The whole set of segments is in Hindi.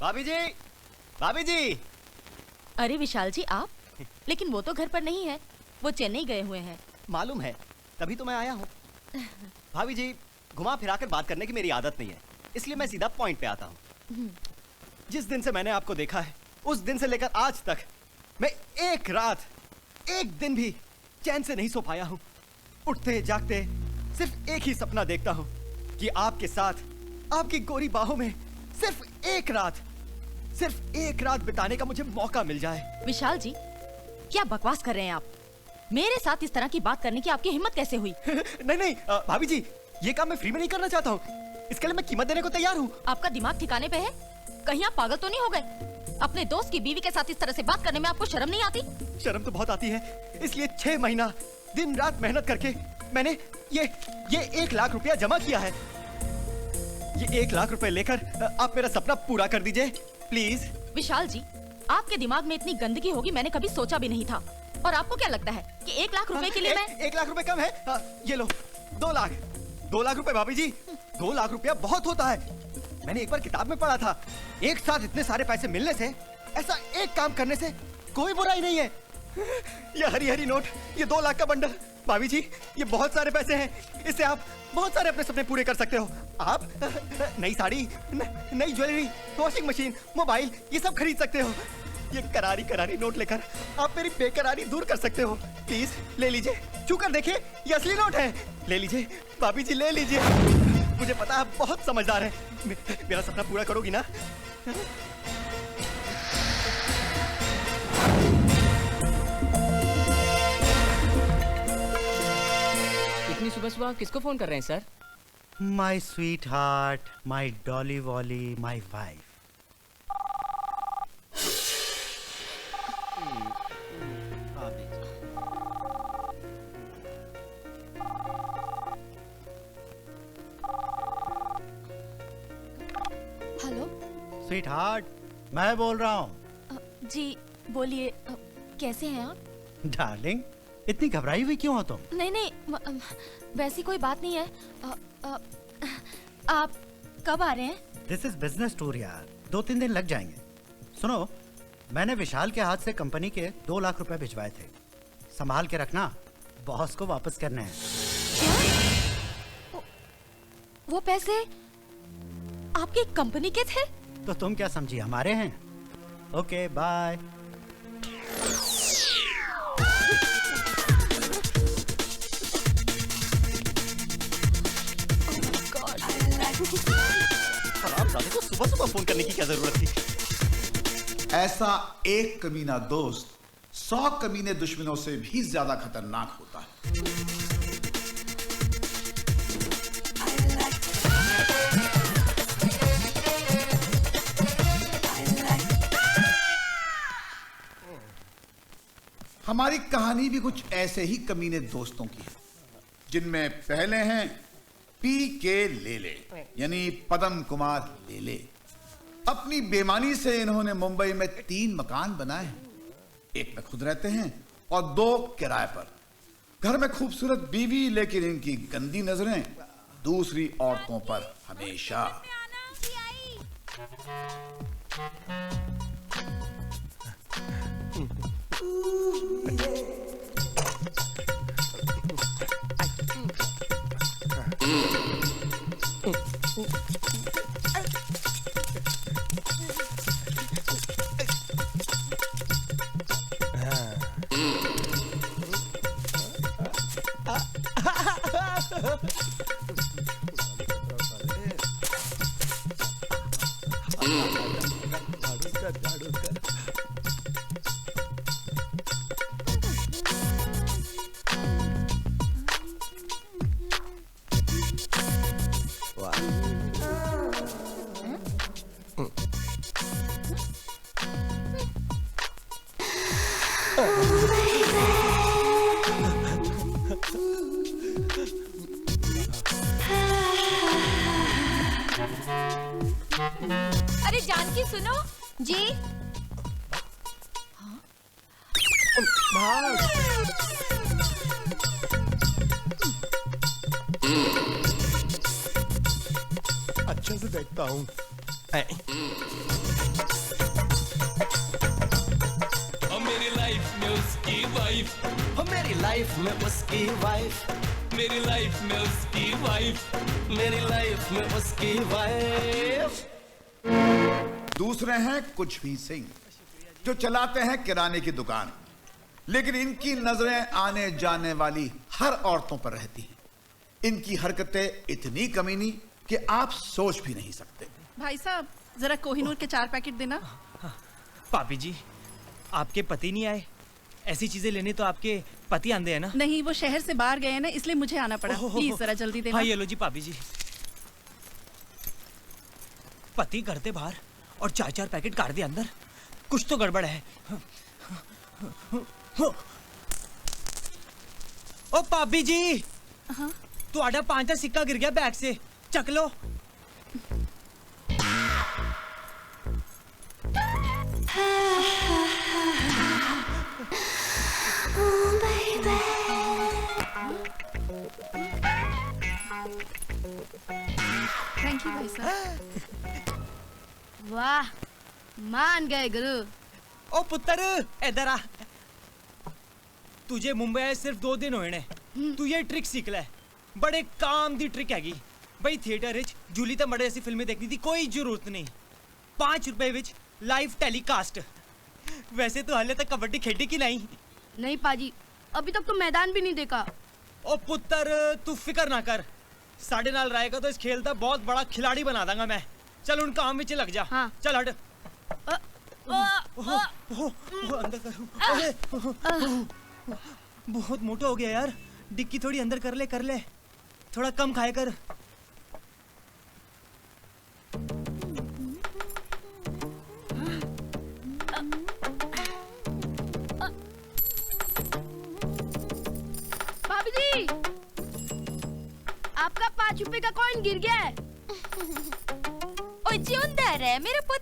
भाभी जी, भाभी जी। अरे विशाल जी आप, लेकिन वो तो घर पर नहीं है, वो चेन्नई गए हुए हैं। मालूम है, तभी तो मैं आया हूँ। भाभी जी, घुमा फिराकर बात करने की मेरी आदत नहीं है, इसलिए मैं सीधा पॉइंट पे आता हूँ। जिस दिन से मैंने आपको देखा है, उस दिन से लेकर आज तक मैं एक रात, एक दिन भी चैन से नहीं सो पाया हूँ। उठते जागते सिर्फ एक ही सपना देखता हूँ कि आपके साथ, आपकी गोरी बाहों में सिर्फ एक रात बिताने का मुझे मौका मिल जाए। विशाल जी, क्या बकवास कर रहे हैं आप? मेरे साथ इस तरह की बात करने की आपकी हिम्मत कैसे हुई? नहीं, भाभी जी, ये काम मैं फ्री में नहीं करना चाहता हूँ। इसके लिए मैं कीमत देने को तैयार हूँ। आपका दिमाग ठिकाने पे है? कहीं आप पागल तो नहीं हो गए? अपने दोस्त की बीवी के साथ इस तरह से बात करने में आपको शर्म नहीं आती? शर्म तो बहुत आती है, इसलिए 6 महीना दिन रात मेहनत करके मैंने ये 1 लाख रुपया जमा किया है। ये 1 लाख रुपए लेकर आप मेरा सपना पूरा कर दीजिए, प्लीज। विशाल जी, आपके दिमाग में इतनी गंदगी होगी मैंने कभी सोचा भी नहीं था। और आपको क्या लगता है कि 1 लाख रुपए के लिए मैं 1 लाख रुपए कम है? ये लो 2 लाख रुपए भाभी जी। 2 लाख रुपया बहुत होता है। मैंने एक बार किताब में पढ़ा था, एक साथ इतने सारे पैसे मिलने से, ऐसा एक काम करने से कोई बुराई नहीं है। ये हरी हरी नोट, ये 2 लाख का बंडल, भाभी जी ये बहुत सारे पैसे हैं। इससे आप बहुत सारे अपने सपने पूरे कर सकते हो। आप नई साड़ी, नई ज्वेलरी, वॉशिंग मशीन, मोबाइल, ये सब खरीद सकते हो। ये करारी करारी नोट लेकर आप मेरी बेकरारी दूर कर सकते हो। प्लीज ले लीजिए, छूकर देखिए, ये असली नोट है। ले लीजिए भाभी जी, ले लीजिए। मुझे पता है आप बहुत समझदार हैं। मेरा सपना पूरा करोगी ना? इतनी सुबह सुबह किसको फोन कर रहे हैं sir? My sweetheart, my dolly wally, my wife. Hello sweetheart, मैं बोल रहा हूँ। जी बोलिए, कैसे हैं आप? डार्लिंग, इतनी घबराई हुई क्यों हो तुम? नहीं, वैसी कोई बात नहीं है। आप कब आ रहे हैं? दिस इज बिजनेस टूर यार, 2-3 दिन लग जाएंगे। सुनो, मैंने विशाल के हाथ से कंपनी के 2 लाख रुपए भिजवाए थे, संभाल के रखना, बॉस को वापस करने हैं। क्या? वो पैसे आपकी कंपनी के थे? तो तुम क्या समझी, हमारे हैं? Okay bye. हरामजादे को सुबह सुबह फोन करने की क्या जरूरत थी? ऐसा एक कमीना दोस्त 100 कमीने दुश्मनों से भी ज्यादा खतरनाक होता है। हमारी कहानी भी कुछ ऐसे ही कमीने दोस्तों की है, जिनमें पहले हैं पी.के. लेले, यानी पदम कुमार लेले। अपनी बेईमानी से इन्होंने मुंबई में 3 मकान बनाए हैं। एक में खुद रहते हैं और 2 किराए पर। घर में खूबसूरत बीवी, लेकिन इनकी गंदी नजरें दूसरी औरतों पर हमेशा। अरे जानकी सुनो जी। अच्छे से देखता हूँ, मेरी लाइफ में उसकी वाइफ, मेरी लाइफ में उसकी वाइफ, मेरी लाइफ में उसकी वाइफ, मेरी लाइफ में उसकी वाइफ। दूसरे हैं कुछ भी सिंह, जो चलाते हैं किराने की दुकान, लेकिन इनकी नजरें आने जाने वाली हर औरतों पर रहती हैं। इनकी हरकतें इतनी कमीनी कि आप सोच भी नहीं सकते। भाई साहब जरा कोहिनूर के 4 पैकेट देना। पापी जी, आपके पति नहीं आए? ऐसी चीजें लेने तो आपके पति आंदे हैं ना? नहीं, वो शहर से बाहर गए हैं ना, इसलिए मुझे आना पड़ा। प्लीज जरा जल्दी देना। हाँ ये लो जी पापी जी। पति करते बाहर और 4 पैकेट काट दे अंदर, कुछ तो गड़बड़ है। ओ पापी जी, ਤੁਹਾਡਾ 5 ਦਾ सिक्का गिर गया बैग से, चक लो। थैंक यू भाई साहब। वाह, मान गए गुरु। ओ पुत्र इधर आ। तुझे मुंबई आए सिर्फ 2 दिन होए ने, तू ये ट्रिक सीख ले। बड़े काम दी ट्रिक हैगी भाई। थिएटर विच जूली ते मड़े ऐसी फिल्में देखनी थी, कोई जरूरत नहीं। 5 रुपए विच लाइव टेलीकास्ट। वैसे तो हाले तक कबड्डी खेडी की नहीं? नहीं पाजी, अभी तक तो मैदान भी नहीं देखा। ओ पुत्र तू फिक्र ना कर, साढ़े नाल रहेगा तो इस खेल का बहुत बड़ा खिलाड़ी बना दूंगा मैं। चल उन काम में लग जा। हाँ। चल हट। अंदर कर। बहुत मोटा हो गया यार, डिक्की थोड़ी अंदर कर ले, थोड़ा कम खाया कर। भाभी जी, आपका 5 रुपए का कॉइन गिर गया है। ओए जिंदा रहे मेरा पुत्र।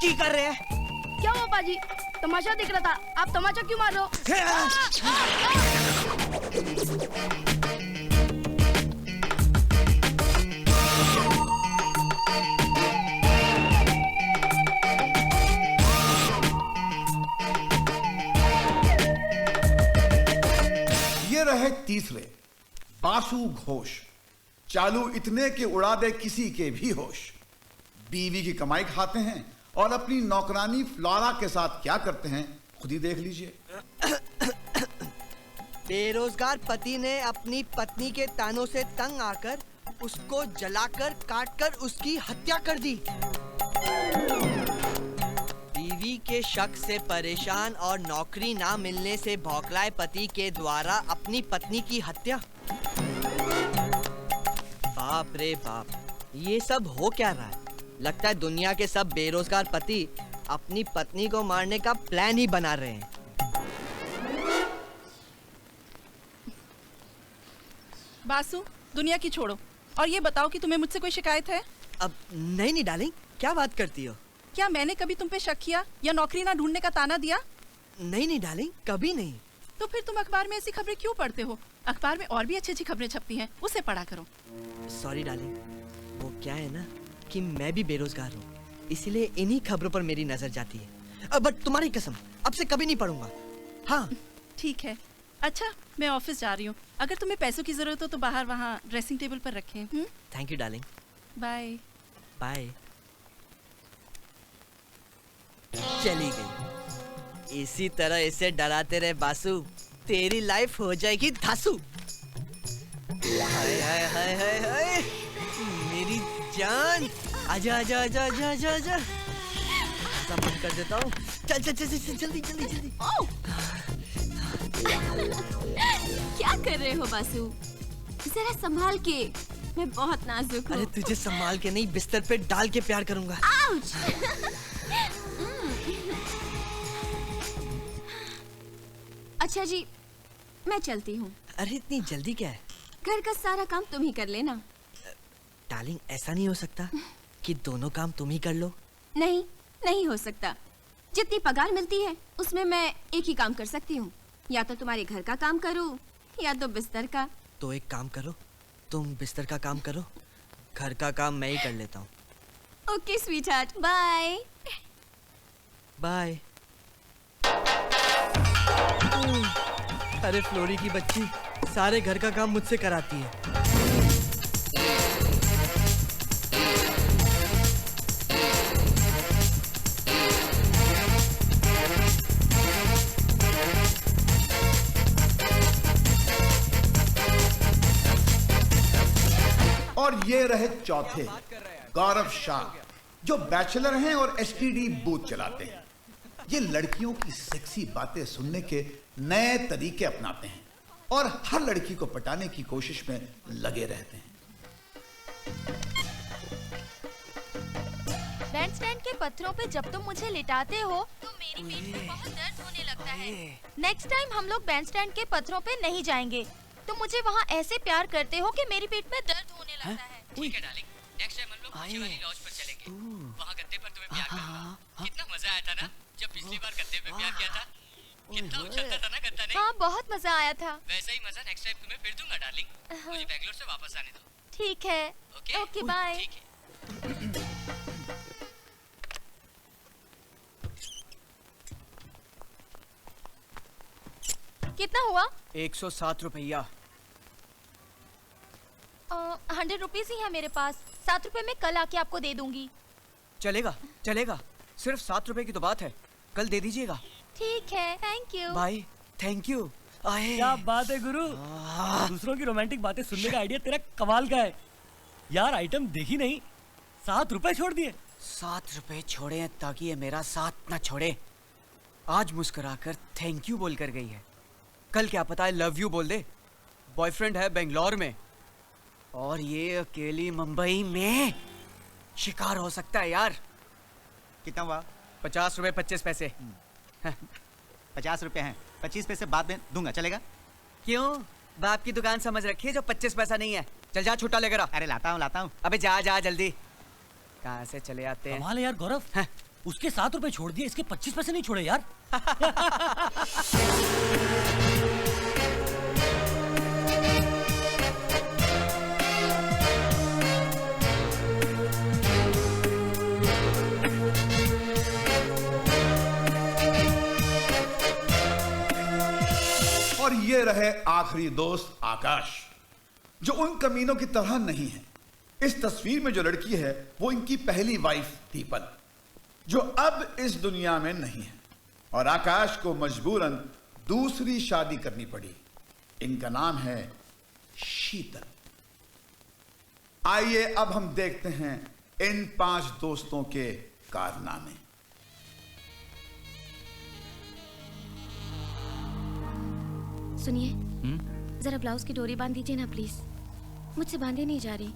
की कर रहे हैं? क्या हुआ पाजी? तमाशा दिख रहा था, आप तमाशा क्यों मार रहे हो? ये रहे तीसरे, बासु घोष। चालू इतने के उड़ा दे किसी के भी होश। बीवी की कमाई खाते हैं और अपनी नौकरानी फ्लोरा के साथ क्या करते हैं खुद ही देख लीजिए। बेरोजगार पति ने अपनी पत्नी के तानों से तंग आकर उसको जलाकर काटकर उसकी हत्या कर दी। बीवी के शक से परेशान और नौकरी ना मिलने से भौखलाए पति के द्वारा अपनी पत्नी की हत्या। बाप रे बाप, ये सब हो क्या रहा है? लगता है दुनिया के सब बेरोजगार पति अपनी पत्नी को मारने का प्लान ही बना रहे हैं। बासु, दुनिया की छोड़ो और ये बताओ कि तुम्हें मुझसे कोई शिकायत है? अब नहीं डार्लिंग, क्या बात करती हो? क्या मैंने कभी तुम पे शक किया या नौकरी ना ढूंढने का ताना दिया? नहीं डार्लिंग, कभी नहीं। तो फिर तुम अखबार में ऐसी खबरें क्यों पढ़ते हो? अखबार में और भी अच्छी खबरें छपती हैं, उसे पढ़ा करो। सॉरी डार्लिंग, वो क्या है ना कि मैं भी बेरोजगार हूँ, इसलिए इन्हीं खबरों पर मेरी नजर जाती है। बट तुम्हारी कसम, अब से कभी नहीं पढ़ूंगा। हाँ ठीक है। अच्छा, मैं ऑफिस जा रही हूँ। अगर तुम्हें पैसों की जरूरत हो तो बाहर वहाँ ड्रेसिंग टेबल पर रखें। Thank you darling. Bye bye. चली गई। इसी तरह इसे डराते रहे बासु, तेरी लाइफ हो जाएगी धासु। हाय हाय हाय हाय हाय, मेरी जान, आजा आजा आजा आजा आजा आजा। ऐसा बंद कर देता हूँ। चल चल चल चल जल्दी जल्दी जल्दी। क्या कर रहे हो बासु? जरा संभाल के, मैं बहुत नाजुक हूँ। अरे तुझे संभाल के नहीं, बिस्तर पे डाल के प्यार करूंगा। आउच! अच्छा जी, मैं चलती हूँ। अरे इतनी जल्दी क्या है? घर का सारा काम तुम ही कर लेना। डार्लिंग, ऐसा नहीं हो सकता। कि दोनों काम तुम ही कर लो? नहीं, नहीं हो सकता। जितनी पगार मिलती है उसमें मैं एक ही काम कर सकती हूँ। या तो तुम्हारे घर का काम करूँ या तो बिस्तर का। तो एक काम करो, तुम बिस्तर का काम करो, घर का काम मैं ही कर लेता हूँ। Okay sweetheart, bye. बाय। अरे फ्लोरी की बच्ची सारे घर का काम मुझसे कराती है। और ये रहे चौथे, गौरव शाह, जो बैचलर हैं और एसटीडी बूथ चलाते हैं। ये लड़कियों की सेक्सी बातें सुनने के नए तरीके अपनाते हैं और हर लड़की को पटाने की कोशिश में लगे रहते हैं। बैंडस्टैंड के पत्थरों पे जब तुम मुझे लिटाते हो तो मेरी पीठ में बहुत दर्द होने लगता है। नेक्स्ट टाइम हम लोग बैंडस्टैंड के पत्थरों पे नहीं जाएंगे। तुम मुझे वहाँ ऐसे प्यार करते हो कि मेरी पीठ में दर्द होने लगता है। ठीक है डार्लिंग, नेक्स्ट टाइम हम लोग नीचे वाली लॉज पर चलेंगे। वहाँ गद्दे पर तुम्हें प्यार करूंगा। कितना मजा आया था ना जब पिछली बार गद्दे पे प्यार किया था। कितना उछलता था ना गद्दा ने। हाँ, बहुत मजा आया था। वैसा ही मजा नेक्स्ट टाइम तुम्हें फिर दूंगा डार्लिंग। मुझे बैंगलोर से वापस आने दो। ठीक है। Okay bye. कितना हुआ? 107 रुपया। 100 रुपीज ही है मेरे पास। 7 रुपए में कल आके आपको दे दूंगी। चलेगा चलेगा, सिर्फ 7 रुपए की तो बात है, कल दे दीजिएगा। ठीक है, थैंक यू। भाई थैंक यू। क्या बात है गुरु, दूसरों की रोमांटिक बातें सुनने का आइडिया तेरा कमाल का है यार। आइटम देखी नहीं, 7 रुपए छोड़ दिए। 7 रुपए छोड़े हैं ताकि ये मेरा साथ ना छोड़े। आज मुस्कुराकर थैंक यू बोल कर गई है, कल क्या पता है लव यू बोल दे। बॉयफ्रेंड है बेंगलोर में और ये अकेली मुंबई में शिकार हो सकता है यार। कितना हुआ? 50 रुपए 25 पैसे। 50 रुपए हैं, 25 पैसे बाद में दूंगा, चलेगा? क्यों? बाप की दुकान समझ रखी है जो 25 पैसा नहीं है। चल जा छुट्टा लेकर आ। अरे लाता हूँ। अबे जा जा जल्दी। कहाँ से चले आते हैं? कमाल है यार गौरव, उसके 7 रुपए छोड़ दिए, इसके 25 पैसे नहीं छोड़े यार। और ये रहे आखिरी दोस्त आकाश, जो उन कमीनों की तरह नहीं है। इस तस्वीर में जो लड़की है वो इनकी पहली वाइफ दीपल, जो अब इस दुनिया में नहीं है, और आकाश को मजबूरन दूसरी शादी करनी पड़ी। इनका नाम है शीतल। आइए अब हम देखते हैं इन 5 दोस्तों के कारनामे। सुनिए, जरा ब्लाउज की डोरी बांध दीजिए ना प्लीज, मुझसे बांधे नहीं जा रही।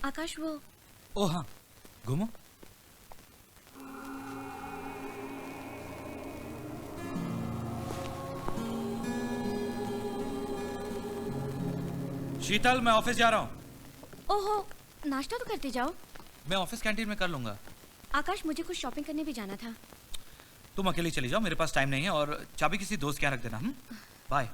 आकाश वो। ओ हाँ, घूमो। शीतल, मैं ऑफिस जा रहा हूँ। ओहो, नाश्ता तो करते जाओ। मैं ऑफिस कैंटीन में कर लूंगा। आकाश, मुझे कुछ शॉपिंग करने भी जाना था। तुम अकेले चली जाओ, मेरे पास टाइम नहीं है, और चाबी किसी दोस्त के यहाँ रख देना। बाय।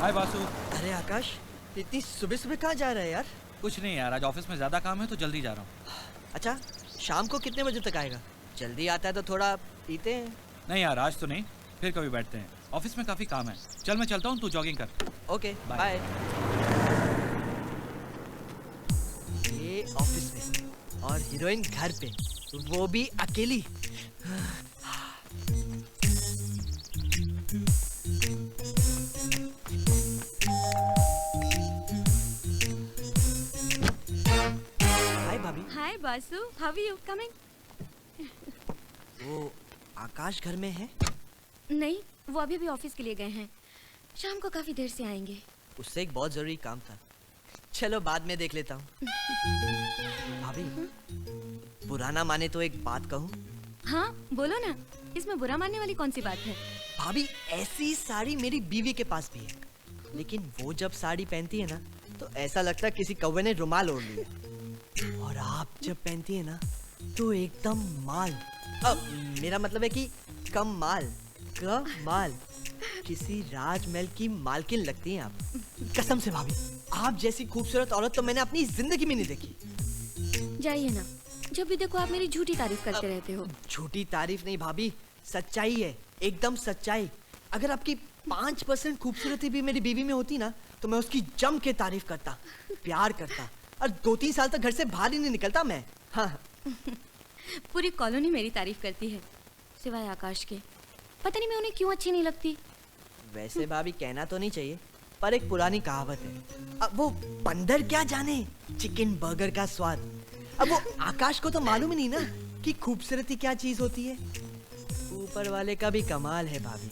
हाय बासु। अरे आकाश, इतनी सुबह सुबह कहाँ जा रहा है यार? कुछ नहीं यार, आज ऑफिस में ज्यादा काम है तो जल्दी जा रहा हूँ। अच्छा, शाम को कितने बजे तक आएगा? जल्दी आता है तो थोड़ा पीते हैं। नहीं यार, आज तो नहीं, फिर कभी बैठते हैं। ऑफिस में काफी काम है। चल मैं चलता हूँ, तू जॉगिंग कर। Okay bye. ये ऑफिस में और हीरोइन घर पे, वो भी अकेली। Basu, how are you coming? वो आकाश घर में है? नहीं, वो अभी भी ऑफिस के लिए गए हैं। शाम को काफी देर से आएंगे। उससे एक बहुत जरूरी काम था। चलो बाद में देख लेता हूँ। भाभी, बुरा ना माने तो एक बात कहूँ? हाँ, बोलो ना। इसमें बुरा मानने वाली कौन सी बात है? भाभी, ऐसी साड़ी मेरी बीवी के पास भी है, लेकिन वो जब साड़ी पहनती है ना तो ऐसा लगता है किसी कौवे ने रुमाल ओढ़ लिया। और आप जब पहनती है ना तो एकदम माल, अब मेरा मतलब है कि कम माल, कमाल, किसी राजमहल की मालकिन लगती हैं आप। कसम से भाभी, आप जैसी खूबसूरत औरत तो मैंने अपनी जिंदगी में नहीं देखी। जाइए ना, जब भी देखो आप मेरी झूठी तारीफ करते रहते हो। झूठी तारीफ नहीं भाभी, सच्चाई है, एकदम सच्चाई। अगर आपकी 5% खूबसूरती भी मेरी बीवी में होती ना तो मैं उसकी जम के तारीफ करता, प्यार करता, और 2-3 साल तक घर से बाहर ही नहीं निकलता मैं। हाँ। पूरी कॉलोनी मेरी तारीफ करती है, सिवाय आकाश के। पता नहीं मैं उन्हें क्यों अच्छी नहीं लगती। वैसे भाभी कहना तो नहीं चाहिए, पर एक पुरानी कहावत है, अब वो बंदर क्या जाने चिकन बर्गर का स्वाद। अब वो आकाश को तो मालूम ही नहीं ना कि खूबसूरती क्या चीज होती है। ऊपर वाले का भी कमाल है भाभी,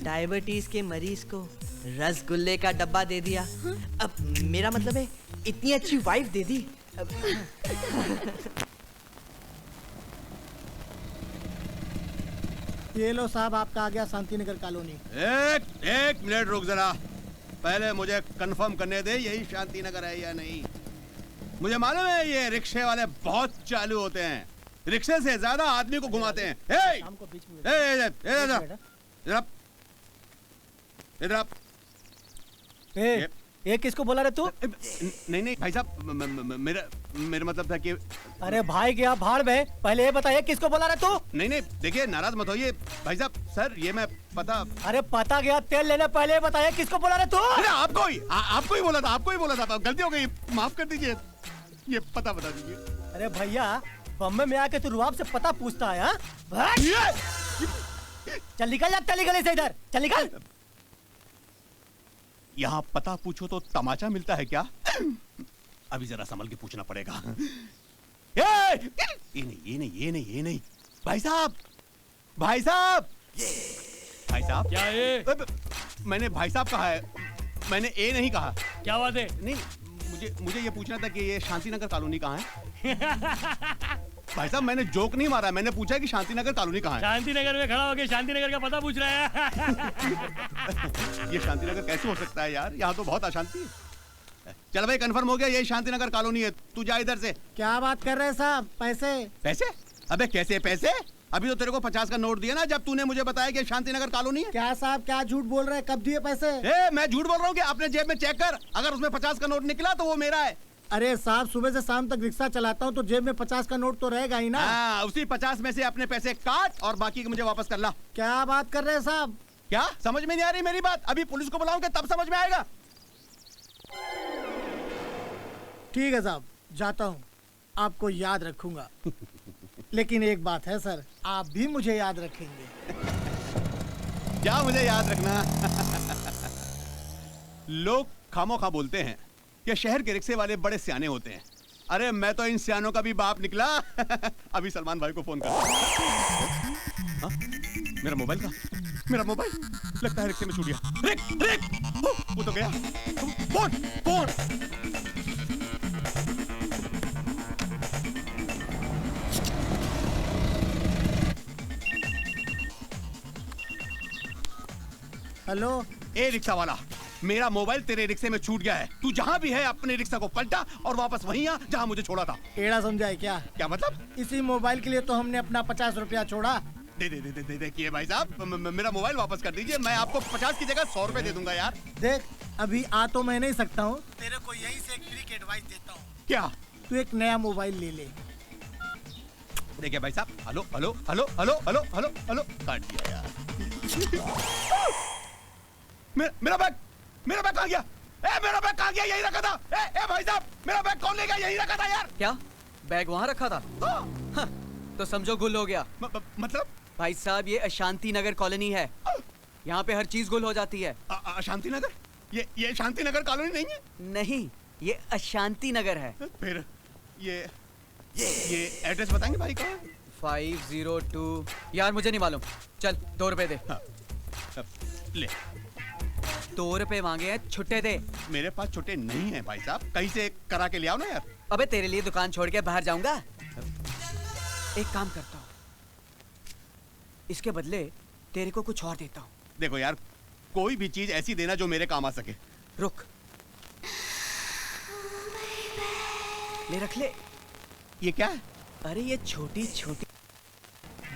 डायबिटीज के मरीज को रसगुल्ले का डब्बा दे दिया। अब मेरा मतलब है इतनी अच्छी वाइफ दे दी। ये लो साहब, आपका आ गया शांतिनगर कॉलोनी। एक मिनट रुक जरा, पहले मुझे कंफर्म करने दे यही शांतिनगर है या नहीं। मुझे मालूम है ये रिक्शे वाले बहुत चालू होते हैं, रिक्शे से ज्यादा आदमी को घुमाते हैं। ये किसको बोला रे तू? नहीं भाई साहब, मेरा मतलब था कि अरे भाई गया भाड़ में, पहले ये बताइए किसको बोला रे तू? नहीं देखिए, नाराज मत होइए भाई साहब। सर ये मैं पता। अरे पता गया, तेल लेने पहले ये बताइए किसको बोला रे तू? अरे आपको ही बोला था, गलती हो गई, माफ कर दीजिए। ये पता बता दीजिए। अरे भैया, बम्बे में आके तू रुआब से पता पूछता है? चल निकल जा, चल निकल से इधर, चल निकल। यहाँ पता पूछो तो तमाचा मिलता है क्या? अभी जरा संभल के पूछना पड़ेगा। ये नहीं भाई साहब क्या है? मैंने भाई साहब कहा है, मैंने ए नहीं कहा। क्या बात है? नहीं, मुझे ये पूछना था कि ये शांतिनगर कॉलोनी कहाँ है? भाई साहब मैंने जोक नहीं मारा, मैंने पूछा कि शांतिनगर कॉलोनी कहाँ है। शांतिनगर में खड़ा होकर शांतिनगर का पता पूछ रहा है। ये शांतिनगर कैसे हो सकता है यार, यहाँ तो बहुत अशांति है। चल भाई कंफर्म हो गया, ये शांतिनगर कॉलोनी है, तू जा इधर से। क्या बात कर रहे हैं साहब? पैसे? अबे कैसे पैसे? अभी तो तेरे को 50 का नोट दिया ना जब तूने मुझे बताया कि शांतिनगर कॉलोनी है। क्या साहब, क्या झूठ बोल रहे हैं? कब दिए पैसे? मैं झूठ बोल रहा हूँ कि अपने जेब में चेक कर, अगर उसमें 50 का नोट निकला तो वो मेरा है। अरे साहब, सुबह से शाम तक रिक्शा चलाता हूँ तो जेब में 50 का नोट तो रहेगा ही ना। हाँ, उसी 50 में से अपने पैसे काट और बाकी मुझे वापस कर ला। क्या बात कर रहे हैं साहब? क्या समझ में नहीं आ रही मेरी बात? अभी पुलिस को बुलाऊंगा तब समझ में आएगा। ठीक है साहब, जाता हूँ, आपको याद रखूंगा। लेकिन एक बात है सर, आप भी मुझे याद रखेंगे। क्या मुझे याद रखना? लोग खामोखा बोलते हैं कि शहर के रिक्शे वाले बड़े सियाने होते हैं। अरे मैं तो इन सियानों का भी बाप निकला। अभी सलमान भाई को फोन कर। हाँ? मेरा मोबाइल लगता है रिक्शे में छूट गया। वो तो गया। फोन। हेलो, ए रिक्शा वाला, मेरा मोबाइल तेरे रिक्शे में छूट गया है। तू जहाँ भी है अपने रिक्शा को पलटा और वापस वहीं आ जहाँ मुझे छोड़ा था। टेढ़ा समझा है क्या? क्या मतलब? इसी मोबाइल के लिए तो हमने अपना 50 रुपया छोड़ा। देखिए भाई साहब, मेरा मोबाइल वापस कर दीजिए, मैं आपको 50 की जगह 100 रुपए दे दूंगा यार। देख, अभी आ तो मैं नहीं सकता हूँ, तेरे को यही से एक फ्री की एडवाइस देता हूँ। क्या? तू एक नया मोबाइल ले ले। देखिए भाई साहब, हेलो काट दिया यार। मेरा बैग कहाँ गया? मेरा बैग कहाँ गया? यही रखा था। भाई साहब, मेरा बैग कौन ले गया? यही रखा था यार। क्या बैग वहाँ रखा था? हाँ, तो समझो गुल हो गया। मतलब? भाई साहब, ये अशांति नगर कॉलोनी है, यहाँ पे हर चीज गुल हो जाती है। अशांति नगर? ये शांति नगर कॉलोनी नहीं है? नहीं, ये अशांति नगर है। फिर ये एड्रेस बताएंगे भाई का? 502। यार मुझे नहीं मालूम। चल 2 रुपए दे। हाँ। ले 2 रुपए मांगे हैं, छुट्टे दे। मेरे पास छुट्टे नहीं है भाई साहब, कहीं से करा के ले आओ ना यार। अबे तेरे लिए दुकान छोड़ के बाहर जाऊंगा। एक काम करता हूँ, इसके बदले तेरे को कुछ और देता हूँ। देखो यार, कोई भी चीज ऐसी देना जो मेरे काम आ सके। रुक, ले रख ले। ये क्या है? अरे ये छोटी छोटी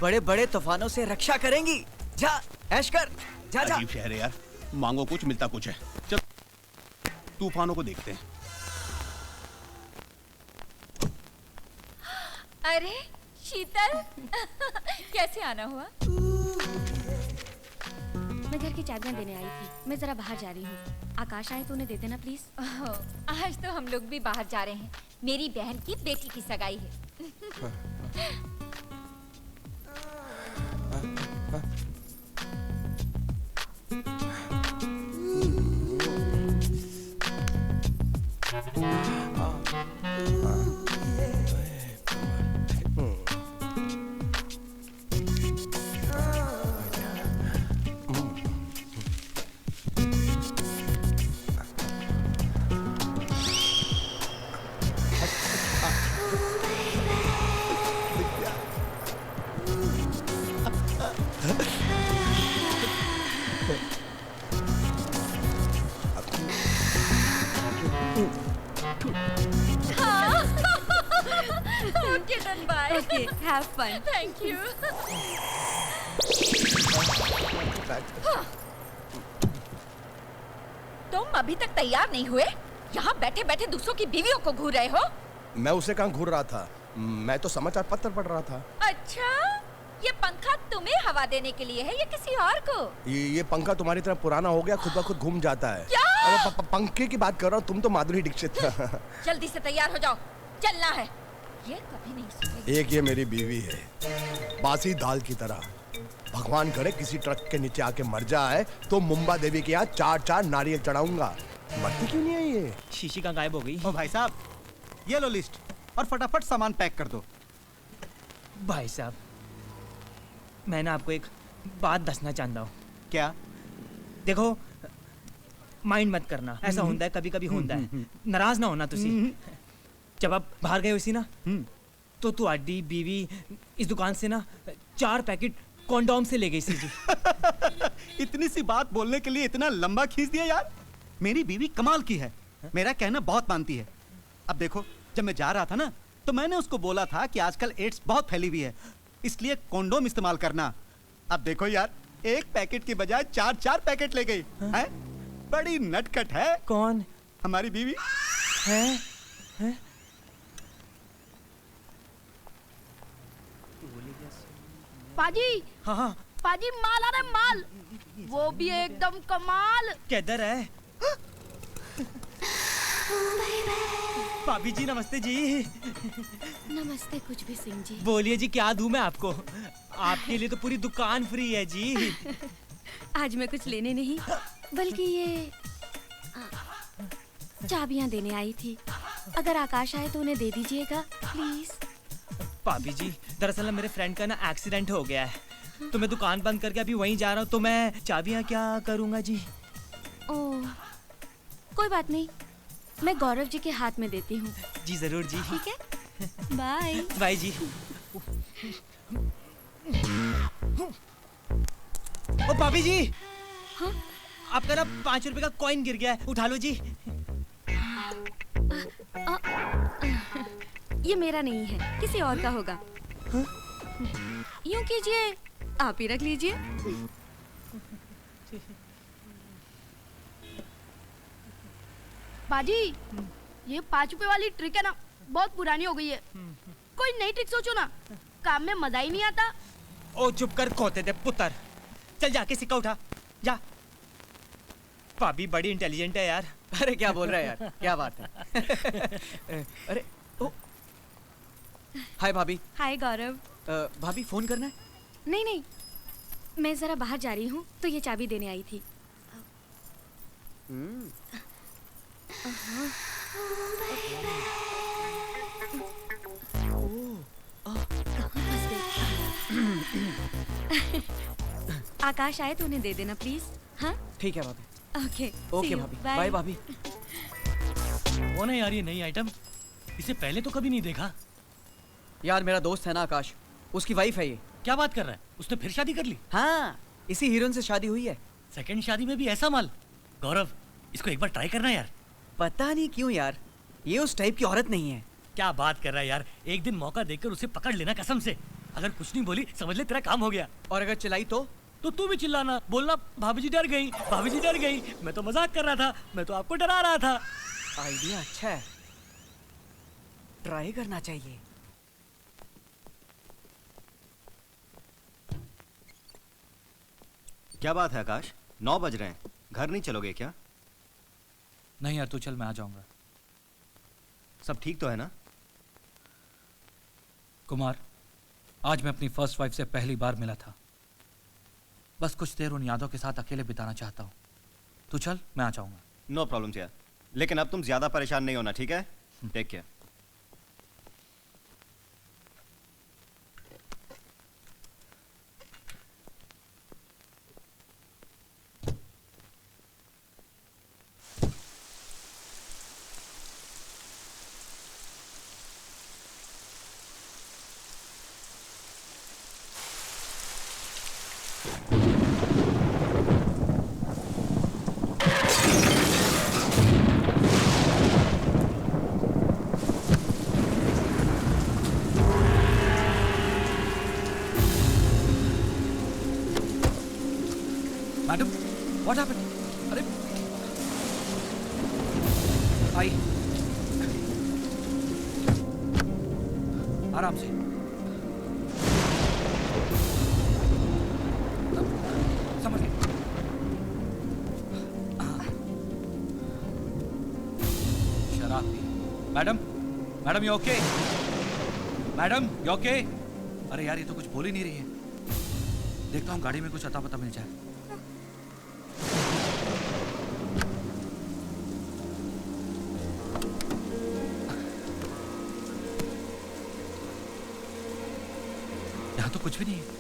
बड़े बड़े तूफानों से रक्षा करेंगी। जा ऐश कर, जा जा। अजीब शहर है यार, मांगो कुछ मिलता कुछ है। चल तूफानों को देखते हैं। अरे शीतल कैसे आना हुआ? मैं घर की चाबियां देने आई थी, मैं जरा बाहर जा रही हूँ। आकाश आए तो उन्हें दे देना प्लीज। आज तो हम लोग भी बाहर जा रहे हैं, मेरी बहन की बेटी की सगाई है। Okay, done. Bye. Okay, have fun. Thank you. तुम अभी तक तैयार नहीं हुए? यहाँ बैठे बैठे दूसरों की बीवियों को घूर रहे हो? मैं उसे कहाँ घूर रहा था, मैं तो समाचार पत्र पढ़ रहा था। अच्छा, ये पंखा तुम्हें हवा देने के लिए है या किसी और को? ये पंखा तुम्हारी तरह पुराना हो गया, खुद ब खुद घूम जाता है। क्या? अरे पंखे की बात कर रहा हूँ, तुम तो माधुरी दीक्षित। जल्दी से तैयार हो जाओ, चलना है। ये कभी नहीं सुनेगी। एक ये मेरी बीवी है, बासी दाल की तरह। भगवान करे किसी ट्रक के नीचे आके मर जाए तो मुंबा देवी के यहाँ 4-4 नारियल चढ़ाऊंगा। मरती क्यों नहीं है ये? शीशी कहाँ गायब हो गई? ओ भाई साहब, ये लो लिस्ट और फटाफट सामान पैक कर दो। भाई साहब, मैं ना आपको एक बात दसना चाहता हूँ। क्या? देखो, माइंड मत करना, ऐसा होता है, कभी कभी होता है। नाराज ना होना तुसी। जब आप बाहर गए हुई ना, तो तुहाडी बीवी इस दुकान से ना 4 पैकेट कॉन्डोम से ले गई सी जी। इतनी सी बात बोलने के लिए इतना लंबा खींच दिया यार। मेरी बीवी कमाल की है, मेरा कहना बहुत मानती है। अब देखो, जब मैं जा रहा था ना, तो मैंने उसको बोला था कि आजकल एड्स बहुत फैली हुई है, इसलिए कॉन्डोम इस्तेमाल करना। अब देखो यार, 1 पैकेट की बजाय 4-4 पैकेट ले गई है। बड़ी नटखट है। कौन? हमारी बीवी है? पाजी, हाँ पाजी माल आ रहा है, माल, वो भी एकदम कमाल। किधर है? भाभी जी नमस्ते जी। नमस्ते कुछ भी सिंह जी। बोलिए जी, क्या दूं मैं आपको? आपके लिए तो पूरी दुकान फ्री है जी। आज मैं कुछ लेने नहीं, बल्कि ये चाबियां देने आई थी। अगर आकाश आए तो उन्हें दे दीजिएगा प्लीज। भाभी जी, दरअसल मेरे फ्रेंड का ना एक्सीडेंट हो गया है, तो मैं दुकान बंद करके अभी वहीं जा रहा हूँ, तो मैं चाबियां क्या करूँगा जी? ओह, कोई बात नहीं, मैं गौरव जी के हाथ में देती हूँ। जी जरूर जी। ठीक है, बाय। बाय जी। ओ भाभी जी, हाँ? आपका ना 5 रुपए का कॉइन गिर गया है, उठा लो जी। ये मेरा नहीं है, किसी और का होगा। यूं कीजिए, आप ही रख लीजिए। बाजी, ये 5 रुपए वाली ट्रिक है ना, बहुत पुरानी हो गई है। कोई नई ट्रिक सोचो ना, काम में मजा ही नहीं आता। ओ चुप कर खोते दे पुत्र, चल जाके सिक्का उठा जा। भाभी बड़ी इंटेलिजेंट है यार। अरे क्या बोल रहा है यार, क्या बात है। अरे ओ, हाय भाभी। हाय गौरव। भाभी फोन करना है? नहीं नहीं, मैं जरा बाहर जा रही हूँ, तो ये चाबी देने आई थी। आकाश आए तो उन्हें दे देना प्लीज। हाँ ठीक है भाभी। ओके ओके भाभी, बाय भाभी। कौन है यार ये नई आइटम? इसे पहले तो कभी नहीं देखा। यार मेरा दोस्त है ना आकाश, उसकी वाइफ है ये। क्या बात कर रहा है? उसने फिर शादी कर ली? हाँ, इसी हीरोइन से शादी हुई है। सेकंड शादी में भी ऐसा माल? गौरव, इसको एक बार ट्राई करना यार। पता नहीं क्यों यार, ये उस टाइप की औरत नहीं है। क्या बात कर रहा है यार, एक दिन मौका देकर उसे पकड़ लेना कसम से। अगर कुछ नहीं बोली समझ ले तेरा काम हो गया। और अगर चिल्लाई तो तू भी चिल्लाना, बोलना भाभी जी डर गई, भाभी जी डर गई। मैं तो मजाक कर रहा था, मैं तो आपको डरा रहा था। आइडिया अच्छा है, ट्राई करना चाहिए। क्या बात है आकाश, 9 बज रहे हैं, घर नहीं चलोगे क्या? नहीं यार तू चल, मैं आ जाऊंगा। सब ठीक तो है ना? कुमार, आज मैं अपनी फर्स्ट वाइफ से पहली बार मिला था। बस कुछ देर उन यादों के साथ अकेले बिताना चाहता हूँ। तू चल, मैं आ जाऊंगा। नो प्रॉब्लम यार, लेकिन अब तुम ज्यादा परेशान नहीं होना, ठीक है? Take care. Madam, what happened? अरे आई, आराम से। समझ गए? शराब पी। Madam, madam you okay? Madam you okay? अरे यार ये तो कुछ बोल ही नहीं रही है। देखता हूँ गाड़ी में कुछ अता पता मिल जाए। यहाँ तो कुछ भी नहीं है।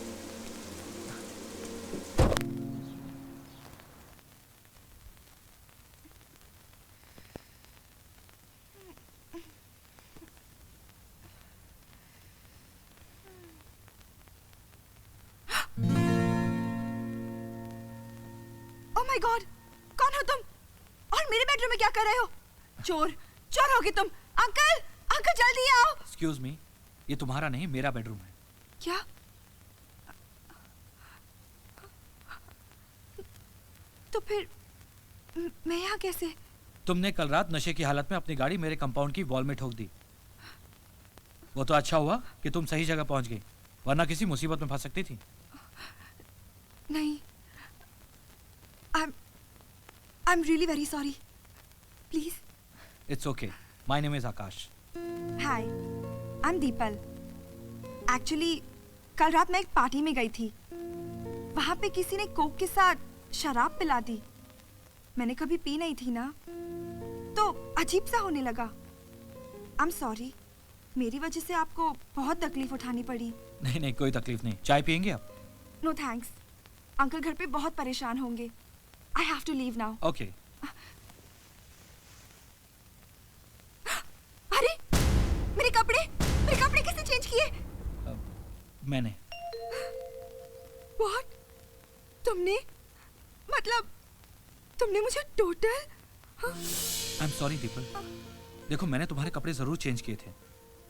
ओह माय गॉड, कौन हो तुम? और मेरे बेडरूम में क्या कर रहे हो? चोर, चोर होगे तुम। अंकल, अंकल जल्दी आओ। एक्सक्यूज मी, ये तुम्हारा नहीं मेरा बेडरूम है। क्या? तो फिर मैं यहाँ कैसे? तुमने कल रात नशे की हालत में अपनी गाड़ी मेरे कंपाउंड की वॉल में ठोक दी। वो तो अच्छा हुआ कि तुम सही जगह पहुंच गई, वरना किसी मुसीबत में फंस सकती थी। नहीं, I'm really very sorry. Please. It's okay. My name is Akash. Hi, I'm Deepal. Actually, कल रात मैं एक पार्टी में गई थी। वहाँ पे किसी ने कोक के साथ शराब पिला दी। मैंने कभी पी नहीं थी ना, तो अजीब सा होने लगा। I'm sorry. मेरी वजह से आपको बहुत तकलीफ उठानी पड़ी। नहीं नहीं, कोई तकलीफ नहीं। चाय पियेंगे आप? No thanks. अंकल घर पे बहुत परेशान होंगे। I have to leave now. Okay. अरे, मेरे कपड़े कैसे चेंज किए? मैंने। What? तुमने? मतलब तुमने मुझे टोटल? I'm sorry the people. देखो मैंने तुम्हारे कपड़े जरूर चेंज किए थे,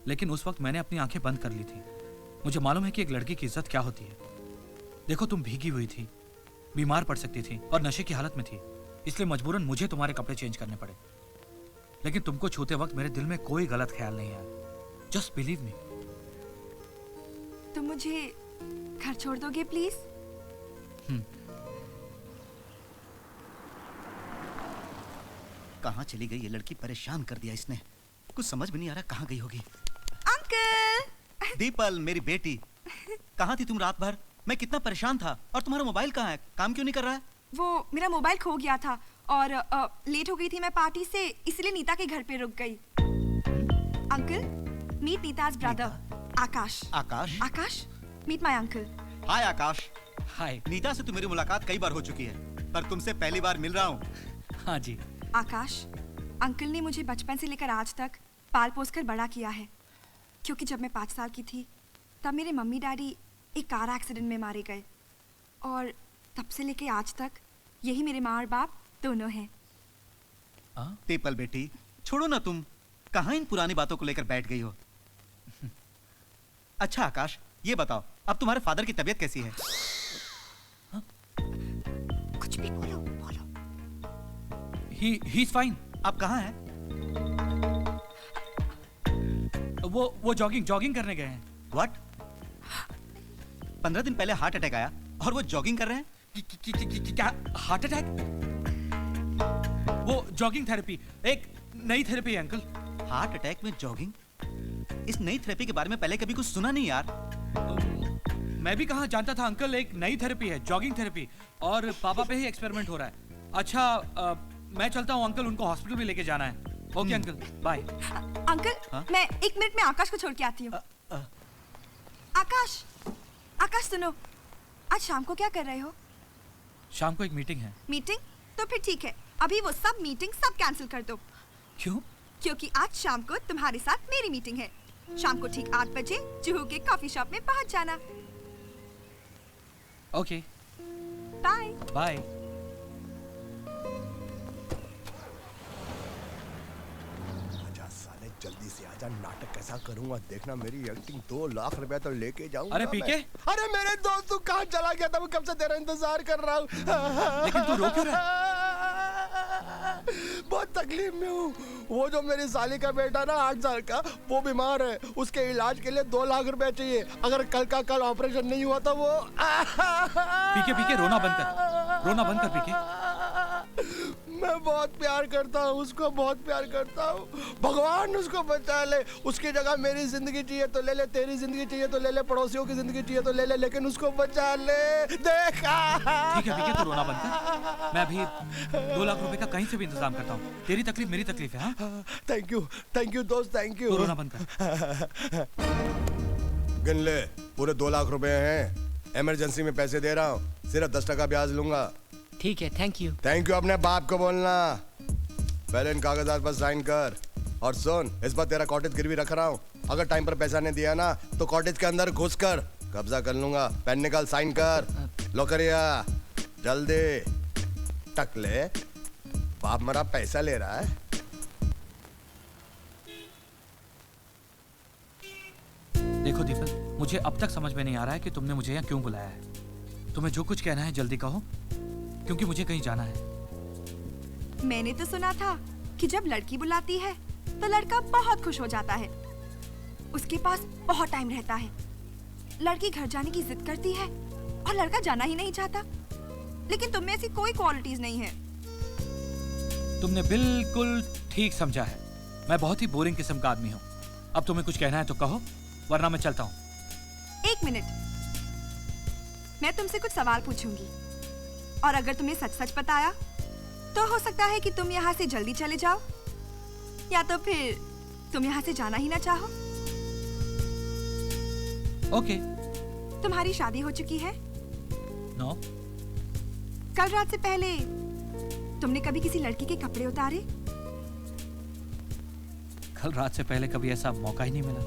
लेकिन उस वक्त मैंने अपनी आंखें बंद कर ली थी। मुझे मालूम है कि एक लड़की की इज्जत क्या होती है। देखो तुम भीगी हुई थी, बीमार पड़ सकती थी और नशे की हालत में थी, इसलिए मजबूरन मुझे तुम्हारे कपड़े चेंज करने पड़े। लेकिन तुमको छूते वक्त मेरे दिल में कोई गलत ख्याल नहीं आया। Just believe me. तुम मुझे घर छोड़ दोगे प्लीज? कहाँ चली गई ये लड़की? परेशान कर दिया इसने। कुछ समझ में नहीं आ रहा कहाँ गई होगी। अंकल! दीपल मेरी बेटी, कहाँ थी तुम रात भर? मैं कितना परेशान था। और तुम्हारा मोबाइल कहाँ है? काम क्यों नहीं कर रहा है? वो मेरा मोबाइल खो गया था और लेट हो गई थी मैं पार्टी से, इसलिए नीता के घर पे रुक गई। Uncle, meet Nita's brother, Akash. Akash? Akash, meet my uncle. Hi Akash, hi. Nita से तो मेरी मुलाकात कई बार हो चुकी है, पर तुमसे पहली बार मिल रहा हूँ। हाँ जी। आकाश, अंकल ने मुझे बचपन से लेकर आज तक पाल पोस कर बड़ा किया है, क्योंकि जब मैं 5 साल की थी तब मेरे मम्मी डैडी एक कार एक्सीडेंट में मारे गए, और तब से लेकर आज तक यही मेरे माँ और बाप दोनों हैं। पीपल बेटी, छोड़ो ना, तुम कहाँ इन पुरानी बातों को लेकर बैठ गई हो। अच्छा आकाश, ये बताओ अब तुम्हारे फादर की तबीयत कैसी है? कुछ भी बोलो बोलो। He is fine। आप कहाँ हैं? वो जॉगिंग करने गए हैं। What? 15 दिन पहले हार्ट अटैक आया और वो जॉगिंग कर रहे हैं? क्या हार्ट अटैक? वो जॉगिंग थेरेपी, एक नई थेरेपी है अंकल। हार्ट अटैक में जॉगिंग? इस नई थेरेपी के बारे में पहले कभी कुछ सुना नहीं यार। मैं भी कहाँ जानता था अंकल, एक नई थेरेपी है, जॉगिंग थेरेपी, और पापा पे ही एक्सपेरिमेंट हो रहा है। अच्छा मैं चलता हूँ अंकल, उनको हॉस्पिटल भी लेके जाना है। Okay uncle, bye. अंकल, मैं 1 मिनट में आकाश को छोड़ के आती हूँ। आकाश सुनो, आज शाम को क्या कर रहे हो? शाम को एक मीटिंग है। मीटिंग? तो फिर ठीक है, अभी वो सब मीटिंग सब कैंसिल कर दो। क्यों? क्योंकि आज शाम को तुम्हारे साथ मेरी मीटिंग है। शाम को ठीक 8 बजे जुहू के कॉफी शॉप में पहुंच जाना। Okay bye bye. आजा साले, जल्दी से आजा, नाटक कैसा करूंगा देखना। मेरी एक्टिंग 2 लाख रुपया तो लेके जाऊंगा। अरे पीके? अरे मेरे दोस्त, तू कहाँ चला गया था? मैं कब से तेरा इंतजार कर रहा हूँ। लेकिन तू रो क्यों रहा है? बहुत तकलीफ में हूँ। वो जो मेरी साली का बेटा ना 8 साल का, वो बीमार है। उसके इलाज के लिए 2 लाख रुपए चाहिए। अगर कल का कल ऑपरेशन नहीं हुआ तो वो पीके रोना बंद कर पीके। मैं बहुत प्यार करता हूँ उसको, बहुत प्यार करता हूँ। भगवान उसको बचा ले। उसकी जगह मेरी जिंदगी चाहिए तो ले ले, तेरी जिंदगी चाहिए तो ले ले, पड़ोसियों की जिंदगी चाहिए तो ले ले, लेकिन उसको बचा ले। देखा? ठीक है पीके, तू रोना बंद कर। मैं अभी 2 लाख रुपए का कहीं से भी इंतजाम करता हूँ। तेरी तकलीफ मेरी तकलीफ है। हाँ? थैंक यू दोस्त, थैंक यू। तू रोना बंद कर। गिन ले, पूरे 2 लाख रुपए हैं। इमरजेंसी में पैसे दे रहा हूँ, सिर्फ 10% ब्याज लूंगा। ठीक है, थैंक यू। थैंक यू अपने बाप को बोलना। पहले इन कागजात पर साइन कर। और सुन, इस बार तेरा कॉटेज गिरवी रख रहा हूँ। अगर टाइम पर पैसा नहीं दिया ना तो कॉटेज के अंदर घुस कर कब्जा कर लूंगा। पेन निकाल, साइन कर। लो करिया, जल्दी। टक ले, बाप मेरा पैसा ले रहा है। देखो दीपक, मुझे अब तक समझ में नहीं आ रहा है कि तुमने मुझे यहाँ क्यों बुलाया है। तुम्हें जो कुछ कहना है जल्दी कहो, क्योंकि मुझे कहीं जाना है। मैंने तो सुना था कि जब लड़की बुलाती है तो लड़का बहुत खुश हो जाता है। उसके पास बहुत टाइम रहता है। लड़की घर जाने की जिद करती है और लड़का जाना ही नहीं चाहता। लेकिन तुम में ऐसी कोई क्वालिटीज नहीं है। तुमने बिल्कुल ठीक समझा है। मैं बहुत ही बोरिंग किस्म का आदमी हूँ। अब तुम्हें कुछ कहना है तो कहो, वरना मैं चलता हूँ। 1 मिनट, मैं तुमसे कुछ सवाल पूछूंगी और अगर तुमने सच सच बताया तो हो सकता है कि तुम यहाँ से जल्दी चले जाओ, या तो फिर तुम यहाँ से जाना ही ना चाहो। ओके। तुम्हारी शादी हो चुकी है? नो। कल रात से पहले तुमने कभी किसी लड़की के कपड़े उतारे? कल रात से पहले कभी ऐसा मौका ही नहीं मिला।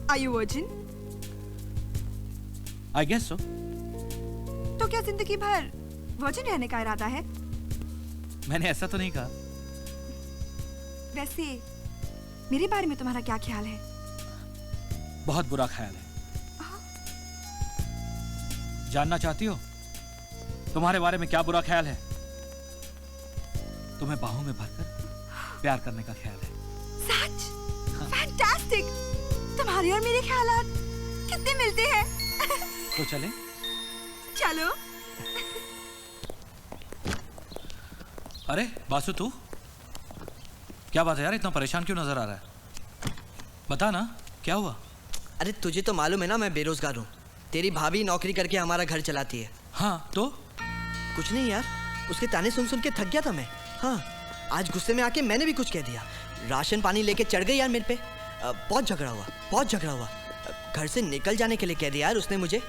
Are you virgin? I guess so। तो क्या जिंदगी भर वर्जिन रहने का इरादा है? मैंने ऐसा तो नहीं कहा। वैसे मेरे बारे में तुम्हारा क्या ख्याल है? बहुत बुरा ख्याल है। जानना चाहती हो तुम्हारे बारे में क्या बुरा ख्याल है? तुम्हें बाहों में भरकर प्यार करने का ख्याल है। सच? फैंटास्टिक! तुम्हारे और मेरे ख्यालात कितने मिलते हैं। तो चले? चलो। अरे बासु, तू क्या बात है यार, इतना परेशान क्यों नजर आ रहा है? बता ना, क्या हुआ? अरे तुझे तो मालूम है ना मैं बेरोजगार हूँ। तेरी भाभी नौकरी करके हमारा घर चलाती है। हाँ तो? कुछ नहीं यार, उसके ताने सुन सुन के थक गया था मैं। हाँ, आज गुस्से में आके मैंने भी कुछ कह दिया। राशन पानी लेके चढ़ गई यार मेरे पे। बहुत झगड़ा हुआ। घर से निकल जाने के लिए कह दिया यार उसने मुझे।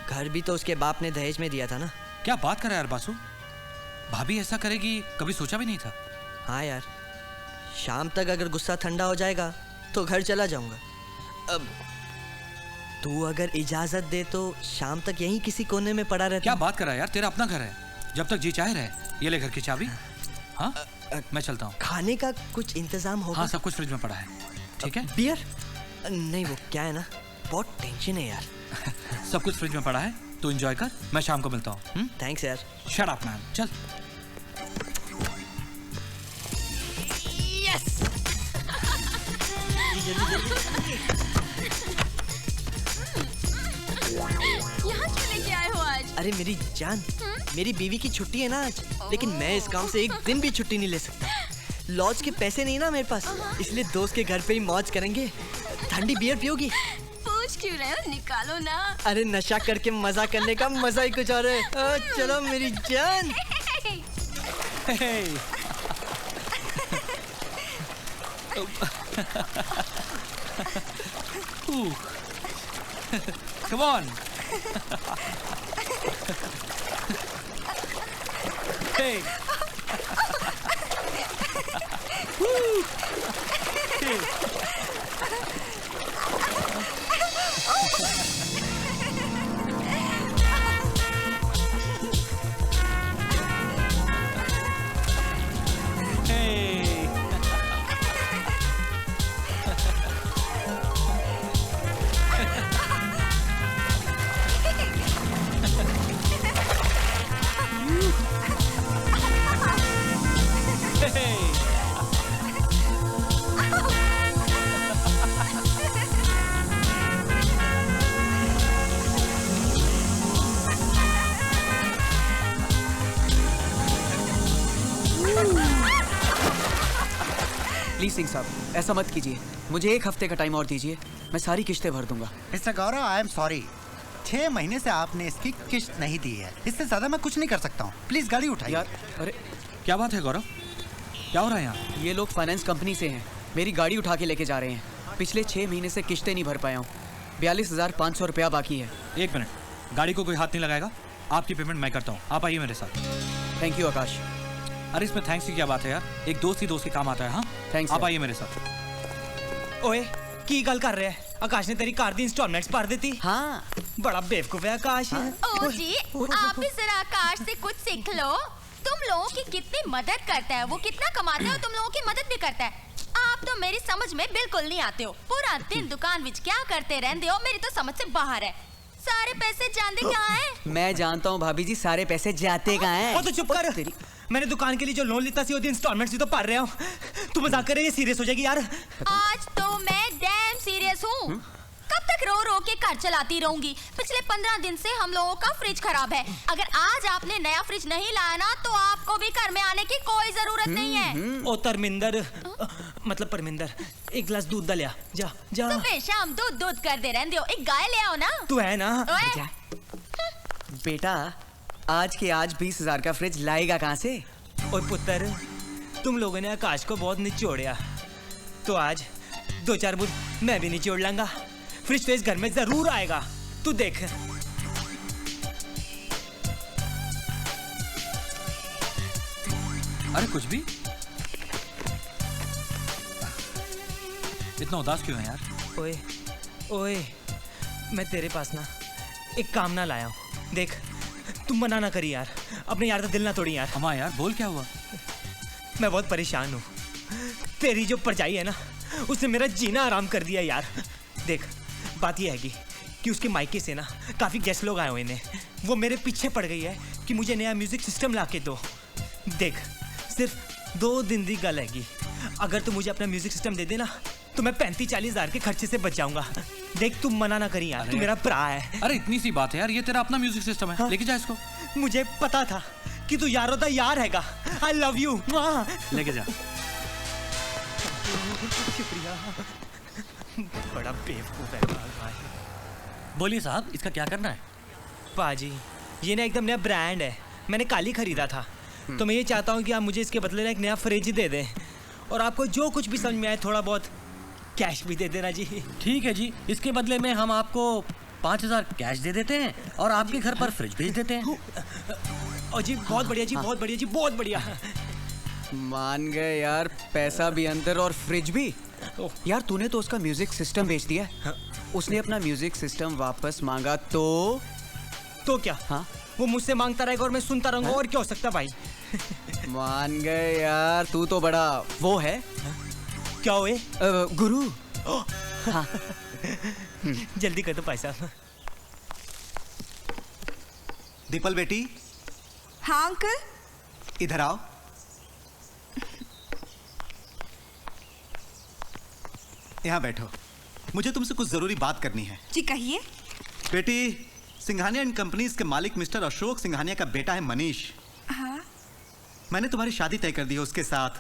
घर भी तो उसके बाप ने दहेज में दिया था ना। क्या बात कर रहा है यार बासु, भाभी ऐसा करेगी कभी सोचा भी नहीं था। हाँ यार, शाम तक अगर गुस्सा ठंडा हो जाएगा तो घर चला जाऊंगा। अब तू अगर इजाजत दे तो शाम तक यहीं किसी कोने में पड़ा रहता। क्या बात कर रहा है यार, तेरा अपना घर है, जब तक जी चाहे रहे। ये ले घर की चाबी। हाँ मैं चलता हूँ। खाने का कुछ इंतजाम होगा? हाँ सब कुछ फ्रिज में पड़ा है। ठीक है। बियर? नहीं, वो क्या है ना, बहुत टेंशन है यार। सब कुछ फ्रिज में पड़ा है, तू एंजॉय कर, मैं शाम को मिलता हूँ। थैंक्स यार। शट अप मैन, चल। यस। यहाँ क्यों लेके आए हो आज? अरे मेरी जान, मेरी बीवी की छुट्टी है ना आज, लेकिन मैं इस काम से एक दिन भी छुट्टी नहीं ले सकता। लॉज के पैसे नहीं ना मेरे पास, इसलिए दोस्त के घर पे ही मौज करेंगे। ठंडी बियर पियोगी? पूछ क्यों रहे हो, निकालो ना। अरे नशा करके मजा करने का मजा ही कुछ और है। चलो मेरी जान। Come on. Hey. Woo. Hey. Please Singh साहब, ऐसा मत कीजिए, मुझे 1 हफ्ते का टाइम और दीजिए, मैं सारी किश्तें भर दूंगा। Mister Gaurav, I am sorry, 6 महीने से आपने इसकी किश्त नहीं दी है, इससे ज्यादा मैं कुछ नहीं कर सकता हूँ। प्लीज गाड़ी उठाइए। यार अरे क्या बात है गौरव, क्या हो रहा है यहाँ? ये लोग फाइनेंस कंपनी से हैं, मेरी गाड़ी उठा के लेके जा रहे हैं। पिछले 6 महीने से किश्तें नहीं भर पाया हूँ, 42,500 रुपया बाकी है। 1 मिनट, गाड़ी को कोई हाथ नहीं लगाएगा, आपकी पेमेंट मैं करता हूँ, आप आइए मेरे साथ। थैंक यू आकाश। अरे इसमें थैंक्स की क्या बात है यार, एक दोस्त ही दोस्त के काम आता है। हाँ थैंक्स, आप आइए मेरे साथ। ओए की गल कर रहे हैं, आकाश ने तेरी कार दी इंस्टॉलमेंट्स भर देती। हाँ बड़ा बेवकूफ है आकाश। ओ जी, आप भी जरा आकाश से कुछ सीख लो। तुम लोगों की कितनी मदद करता है, वो कितना कमाता है और तुम लोगों की मदद भी करता है। आप तो मेरी समझ में बिल्कुल नहीं आते हो, पूरा दिन दुकान विच क्या करते रहते हो, मेरी तो समझ से बाहर है। सारे पैसे जानते कहाँ हैं? मैं जानता हूँ भाभी जी, सारे पैसे जाते कहाँ हैं। तो चुप कर। मैंने दुकान के लिए जो लोन लेता सी ओदी इंस्टॉलमेंट्स भी तो भर रहा हूँ। तू मजाक कर रही है, सीरियस हो जाएगी यार। आज तो मैं डैम सीरियस हूँ। कब तक रो रो के घर चलाती रहूंगी? पिछले 15 दिन से हम लोगों का फ्रिज खराब है। अगर आज आपने नया फ्रिज नहीं लाया ना तो आपको भी घर में आने की कोई जरूरत नहीं है। ओ धर्मिंदर, मतलब परमिंदर, एक गिलास दूध दा लिया, जा जा। सुबह शाम दूध दूध करते रहते हो, एक गाय ले आओ ना। तू है ना? बेटा आज के आज 20,000 का फ्रिज लाएगा कहाँ से? और पुत्र, तुम लोगों ने आकाश को बहुत निचोड़िया, तो आज 2-4 बूंद मैं भी निचोड़ लाऊंगा। फ्रिज तो इस घर में जरूर आएगा, तू देख। अरे कुछ भी, इतना उदास क्यों है यार? ओए ओए, मैं तेरे पास ना एक काम ना लाया हूँ। देख, तुम मना ना करी यार, अपने यार का दिल ना तोड़ी यार। अम्मा यार बोल, क्या हुआ? मैं बहुत परेशान हूँ। तेरी जो परजाई है ना, उसने मेरा जीना आराम कर दिया यार। देख, बात यह है कि उसके मायके से ना काफी गेस्ट लोग आए हुए हैं। वो मेरे पीछे पड़ गई है कि मुझे नया म्यूजिक सिस्टम ला के दो। देख, सिर्फ 2 दिन की गल हैगी, अगर तू मुझे अपना म्यूजिक सिस्टम दे देना तो मैं 35-40 हजार के खर्चे से बच जाऊंगा। देख, तुम मना ना करी यार, तू मेरा भरा है। अरे इतनी सी बात है यार, ये तेरा अपना म्यूजिक सिस्टम है। हाँ? लेके जा इसको। मुझे पता था कि तू यारों का यार हैगा। आई लव यू। लेके जा। शुक्रिया। बड़ा बेवकूफ है भाई। बोलिए साहब, इसका क्या करना है? पाजी, ये ना एकदम नया ब्रांड है, मैंने कल ही खरीदा था। तो मैं ये चाहता हूँ कि आप मुझे इसके बदले ना एक नया फ्रिज दे दें, और आपको जो कुछ भी समझ में आए थोड़ा बहुत कैश भी दे देना जी। ठीक है जी, इसके बदले में हम आपको 5,000 कैश दे देते हैं और आपके घर पर फ्रिज भेज देते हैं। और जी बहुत बढ़िया जी, बहुत बढ़िया जी, बहुत बढ़िया। मान गए यार, पैसा भी अंदर और फ्रिज भी। यार तूने तो उसका म्यूजिक सिस्टम बेच दिया। उसने अपना म्यूजिक सिस्टम वापस मांगा तो क्या? हाँ, वो मुझसे मांगता रहेगा और मैं सुनता रहूंगा। और क्या हो सकता भाई? मान गए यार, तू तो बड़ा वो है। क्या हुए? गुरु। हाँ। जल्दी कर दो भाई साहब। दीपल बेटी। हाँ अंकल। इधर आओ। यहाँ बैठो, मुझे तुमसे कुछ जरूरी बात करनी है। जी कहिए। बेटी, सिंघानिया एंड कंपनीज के मालिक मिस्टर अशोक सिंघानिया का बेटा है मनीष। हाँ? मैंने तुम्हारी शादी तय कर दी है उसके साथ।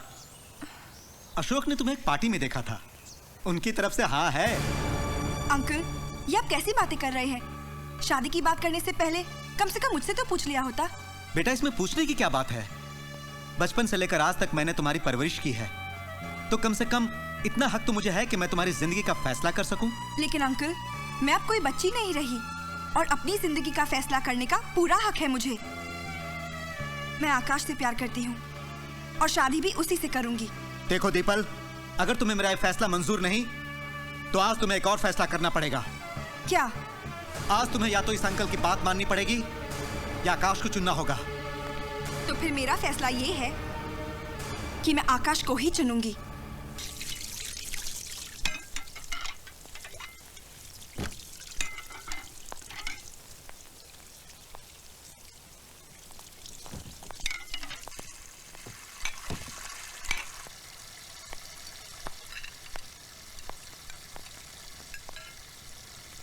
अशोक ने तुम्हें एक पार्टी में देखा था, उनकी तरफ से हाँ है। अंकल, ये आप कैसी बातें कर रहे हैं? शादी की बात करने से पहले कम से कम मुझसे तो पूछ लिया होता। बेटा, इसमें पूछने की क्या बात है? बचपन से लेकर आज तक मैंने तुम्हारी परवरिश की है, तो कम से कम इतना हक तो मुझे है कि मैं तुम्हारी जिंदगी का फैसला कर सकूं। लेकिन अंकल, मैं अब कोई बच्ची नहीं रही और अपनी जिंदगी का फैसला करने का पूरा हक है मुझे। मैं आकाश से प्यार करती हूँ और शादी भी उसी से करूंगी। देखो दीपल, अगर तुम्हें मेरा ये फैसला मंजूर नहीं तो आज तुम्हें एक और फैसला करना पड़ेगा। क्या? आज तुम्हें या तो इस अंकल की बात माननी पड़ेगी या आकाश को चुनना होगा। तो फिर मेरा फैसला ये है कि मैं आकाश को ही चुनूंगी।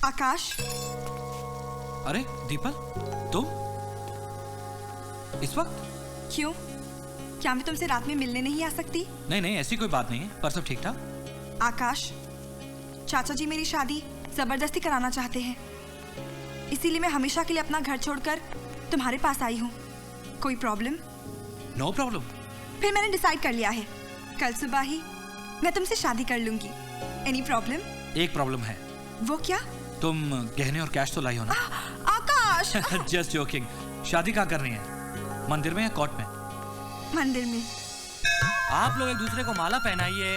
आकाश। अरे दीपल, तुम इस वक्त? क्यों? क्या मैं तुमसे रात में मिलने नहीं आ सकती? नहीं नहीं, ऐसी कोई बात नहीं है, पर सब ठीक ठाक। आकाश, चाचा जी मेरी शादी जबरदस्ती कराना चाहते हैं, इसीलिए मैं हमेशा के लिए अपना घर छोड़कर तुम्हारे पास आई हूँ। कोई प्रॉब्लम? No problem. फिर मैंने डिसाइड कर लिया है, कल सुबह ही मैं तुमसे शादी कर लूंगी। Any problem? एक प्रॉब्लम है। वो क्या? तुम गहने और कैश तो लाई हो ना? आकाश। Just joking. शादी कहाँ करनी है, मंदिर में या कोर्ट में? मंदिर में। आप लोग एक दूसरे को माला पहनाइए।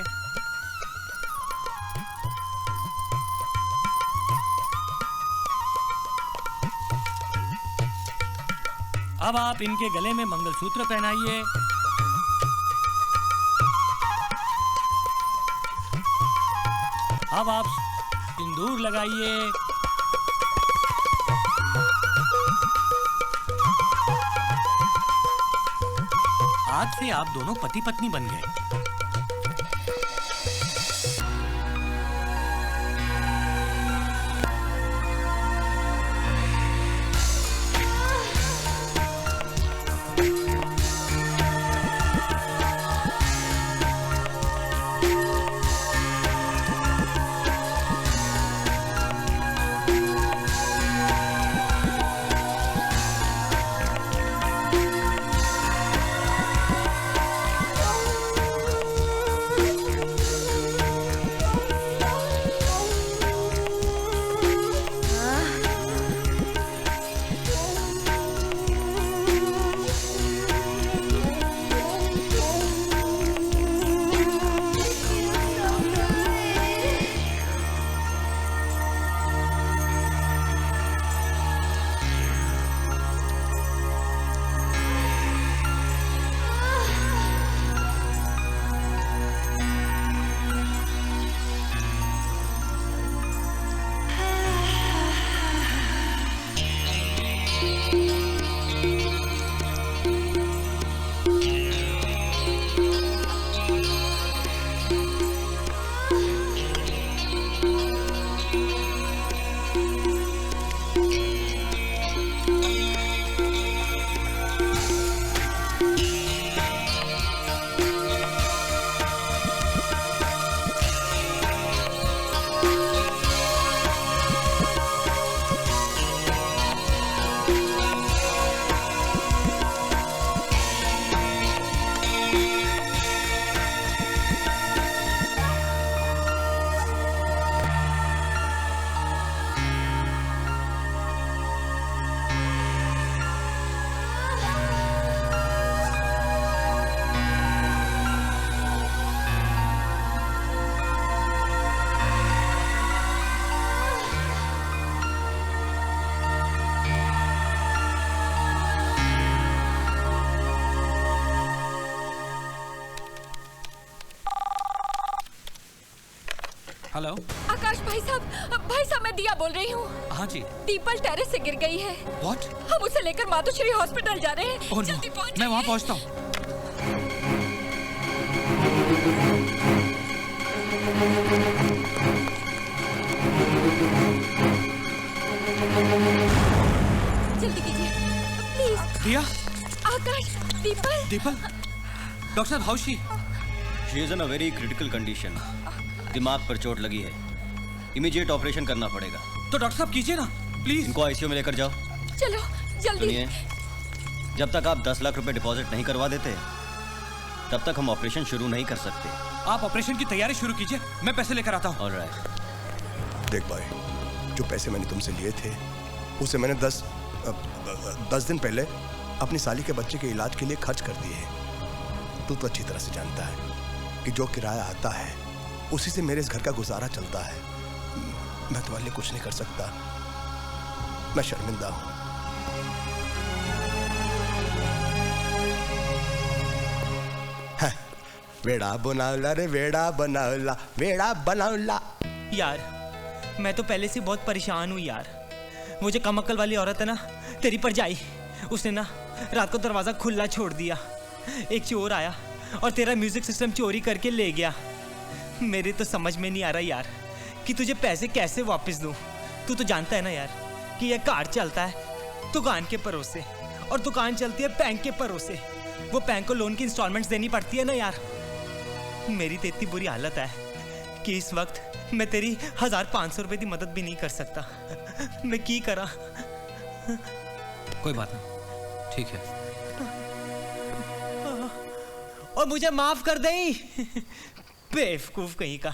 अब आप इनके गले में मंगलसूत्र पहनाइए। अब आप सिंदूर लगाइए। आज से आप दोनों पति पत्नी बन गए। हेलो। आकाश भाई साहब मैं दिया बोल रही हूँ। हाँ जी। दीपल टेरेस से गिर गई है। What? हम उसे लेकर मातोश्री हॉस्पिटल जा रहे हैं। Oh, no. जल्दी पहुँच। मैं वहाँ पहुँचता हूँ। जल्दी कीजिए प्लीज। दिया। आकाश, दीपल। डॉक्टर साहब, how she? She is in a very critical condition. दिमाग पर चोट लगी है, इमीडिएट ऑपरेशन करना पड़ेगा। तो डॉक्टर साहब कीजिए ना प्लीज। इनको आईसीयू में लेकर जाओ। चलो जल्दी। सुनिए, जब तक आप 10 लाख रुपए डिपॉजिट नहीं करवा देते तब तक हम ऑपरेशन शुरू नहीं कर सकते। आप ऑपरेशन की तैयारी शुरू कीजिए, मैं पैसे लेकर आता हूँ। ऑलराइट। देख भाई, जो पैसे मैंने तुमसे लिए थे उसे मैंने 10 दिन पहले अपनी साली के बच्चे के इलाज के लिए खर्च कर दिए। तू तो अच्छी तरह से जानता है कि जो किराया आता है उसी से मेरे इस घर का गुजारा चलता है। मैं तुम्हारे लिए कुछ नहीं कर सकता, मैं शर्मिंदा हूं। वेड़ा बनावला रे वेड़ा बनावला, वेड़ा बनावला। यार मैं तो पहले से बहुत परेशान हूँ यार। वो जो कम अक्ल वाली औरत है ना, तेरी परजाई, उसने ना रात को दरवाजा खुला छोड़ दिया। एक चोर आया और तेरा म्यूजिक सिस्टम चोरी करके ले गया। मेरे तो समझ में नहीं आ रहा यार कि तुझे पैसे कैसे वापस दूं। तू तो जानता है ना यार कि यह कार चलता है दुकान के भरोसे और दुकान चलती है बैंक के भरोसे। वो बैंक को लोन की इंस्टॉलमेंट्स देनी पड़ती है ना यार। मेरी तो इतनी बुरी हालत है कि इस वक्त मैं तेरी 1500 रुपए की मदद भी नहीं कर सकता। मैं की करा? कोई बात नहीं, ठीक है। और मुझे माफ कर दई। बेवकूफ कहीं का,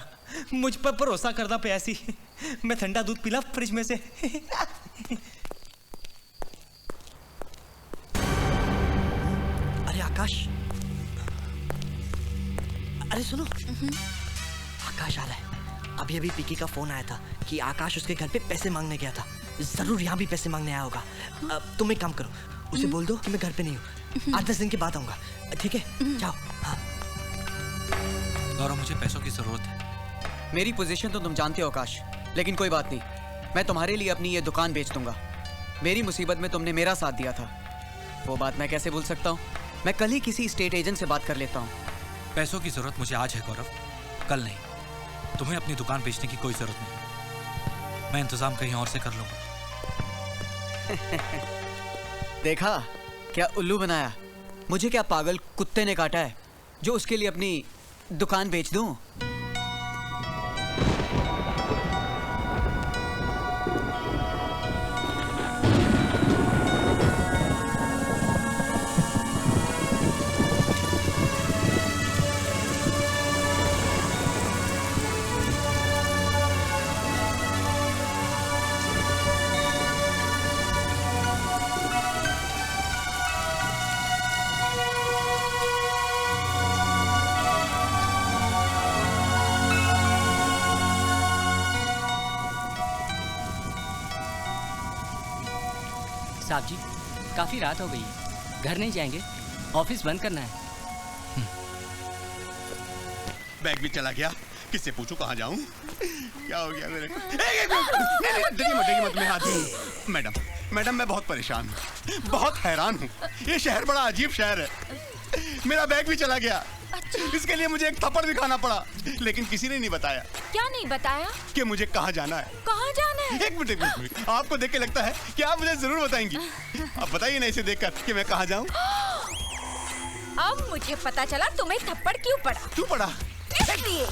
मुझ पर भरोसा करदा पिया सी। मैं ठंडा दूध पीला फ्रिज में से। अरे आकाश, अरे सुनो, आकाश आ रहा है। अभी अभी पिकी का फोन आया था कि आकाश उसके घर पे पैसे मांगने गया था। जरूर यहाँ भी पैसे मांगने आया होगा। तुम एक काम करो, उसे बोल दो कि मैं घर पे नहीं हूँ, 8-10 दिन के बाद आऊंगा। ठीक है, जाओ। हाँ। गौरव, मुझे पैसों की जरूरत है। मेरी पोजीशन तो तुम जानते हो आकाश, लेकिन कोई बात नहीं, मैं तुम्हारे लिए अपनी ये दुकान बेच दूंगा। मेरी मुसीबत में तुमने मेरा साथ दिया था, वो बात मैं कैसे भूल सकता हूँ। मैं कल ही किसी स्टेट एजेंट से बात कर लेता हूँ। पैसों की जरूरत मुझे आज है गौरव, कल नहीं। तुम्हें अपनी दुकान बेचने की कोई जरूरत नहीं, मैं इंतजाम कहीं और से कर लूंगा। देखा क्या उल्लू बनाया? मुझे क्या पागल कुत्ते ने काटा है जो उसके लिए अपनी दुकान बेच दूं? साहब जी, काफी रात हो गई है, घर नहीं जाएंगे? ऑफिस बंद करना है। बैग भी चला गया, किससे पूछूं कहाँ जाऊं? क्या हो गया मेरे? देखिए मत में हाथ। मैडम मैं बहुत परेशान हूँ, बहुत हैरान हूँ। ये शहर बड़ा अजीब शहर है। मेरा बैग भी चला गया। इसके लिए मुझे एक थप्पड़ भी खाना पड़ा, लेकिन किसी ने नहीं बताया। क्या नहीं बताया? कि मुझे कहाँ जाना है। कहाँ जाना है? एक मिनट, आपको देख के लगता है कि आप मुझे जरूर बताएंगी। आप बताइए ना इसे देखकर कि मैं कहाँ जाऊँ। अब मुझे पता चला तुम्हें थप्पड़ क्यों पड़ा। क्यों पड़ा? इसलिए।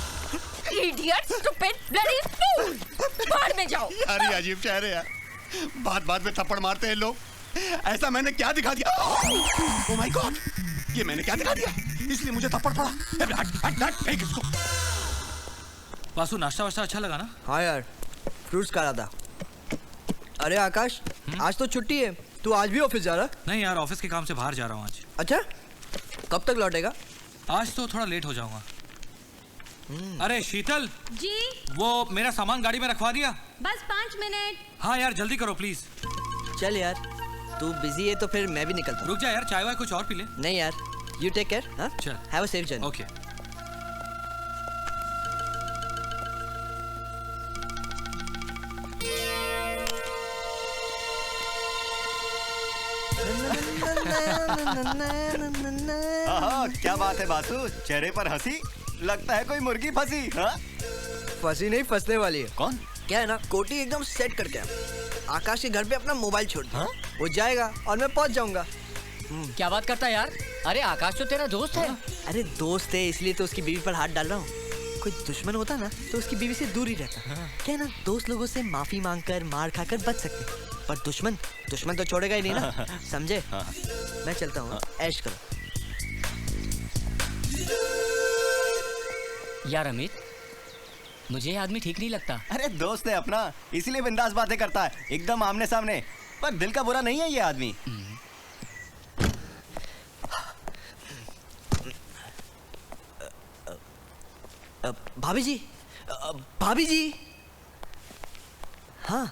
Idiot, stupid, bloody fool! बाहर में जाओ। यार ये अजीब शहर है यार, बात में थप्पड़ मारते हैं लोग। ऐसा मैंने क्या दिखा दिया? ओह माय गॉड, ये मैंने क्या दिखा दिया? इसलिए मुझे थप्पड़ पड़ा। हट इसको। वासु, नाश्ता वाश्ता अच्छा लगा ना? हाँ यार, फ्रूट्स खा रहा था। अरे आकाश, आज तो छुट्टी है, तू आज भी ऑफिस जा रहा? नहीं यार, ऑफिस के काम से बाहर जा रहा हूँ आज। अच्छा, कब तक लौटेगा? आज तो थोड़ा लेट हो जाऊंगा। अरे शीतल जी, वो मेरा सामान गाड़ी में रखवा दिया? बस 5 मिनट। हाँ यार, जल्दी करो प्लीज। चल यार, तू बिजी है तो फिर मैं भी निकलता हूँ। रुक जा यार, चाय वाय कुछ और पी ले। नहीं यार, यू टेक केयर। हाँ, चल, have a safe journey. Okay. क्या बात है बासु, चेहरे पर हंसी, लगता है कोई मुर्गी फंसी। हाँ? फंसी नहीं, फंसने वाली है। कौन? क्या है ना, कोटी एकदम सेट करके आकाश के घर पे अपना मोबाइल छोड़ दिया। वो जाएगा और मैं पहुंच जाऊंगा। क्या बात करता है यार? अरे आकाश तो तेरा दोस्त है। अरे दोस्त है इसलिए तो उसकी बीवी पर हाथ डाल रहा हूँ। कोई दुश्मन होता ना तो उसकी बीवी से दूर ही रहता। क्या है ना, दोस्त लोगों से माफी मांगकर मार खाकर बच सकते, पर दुश्मन तो छोड़ेगा ही नहीं ना, समझे? मैं चलता हूँ, ऐश करो। यार अमित, मुझे ये आदमी ठीक नहीं लगता। अरे दोस्त है अपना, इसीलिए बिंदास बातें करता है, एकदम आमने सामने, पर दिल का बुरा नहीं है ये आदमी। भाभी जी, भाभी जी। हाँ।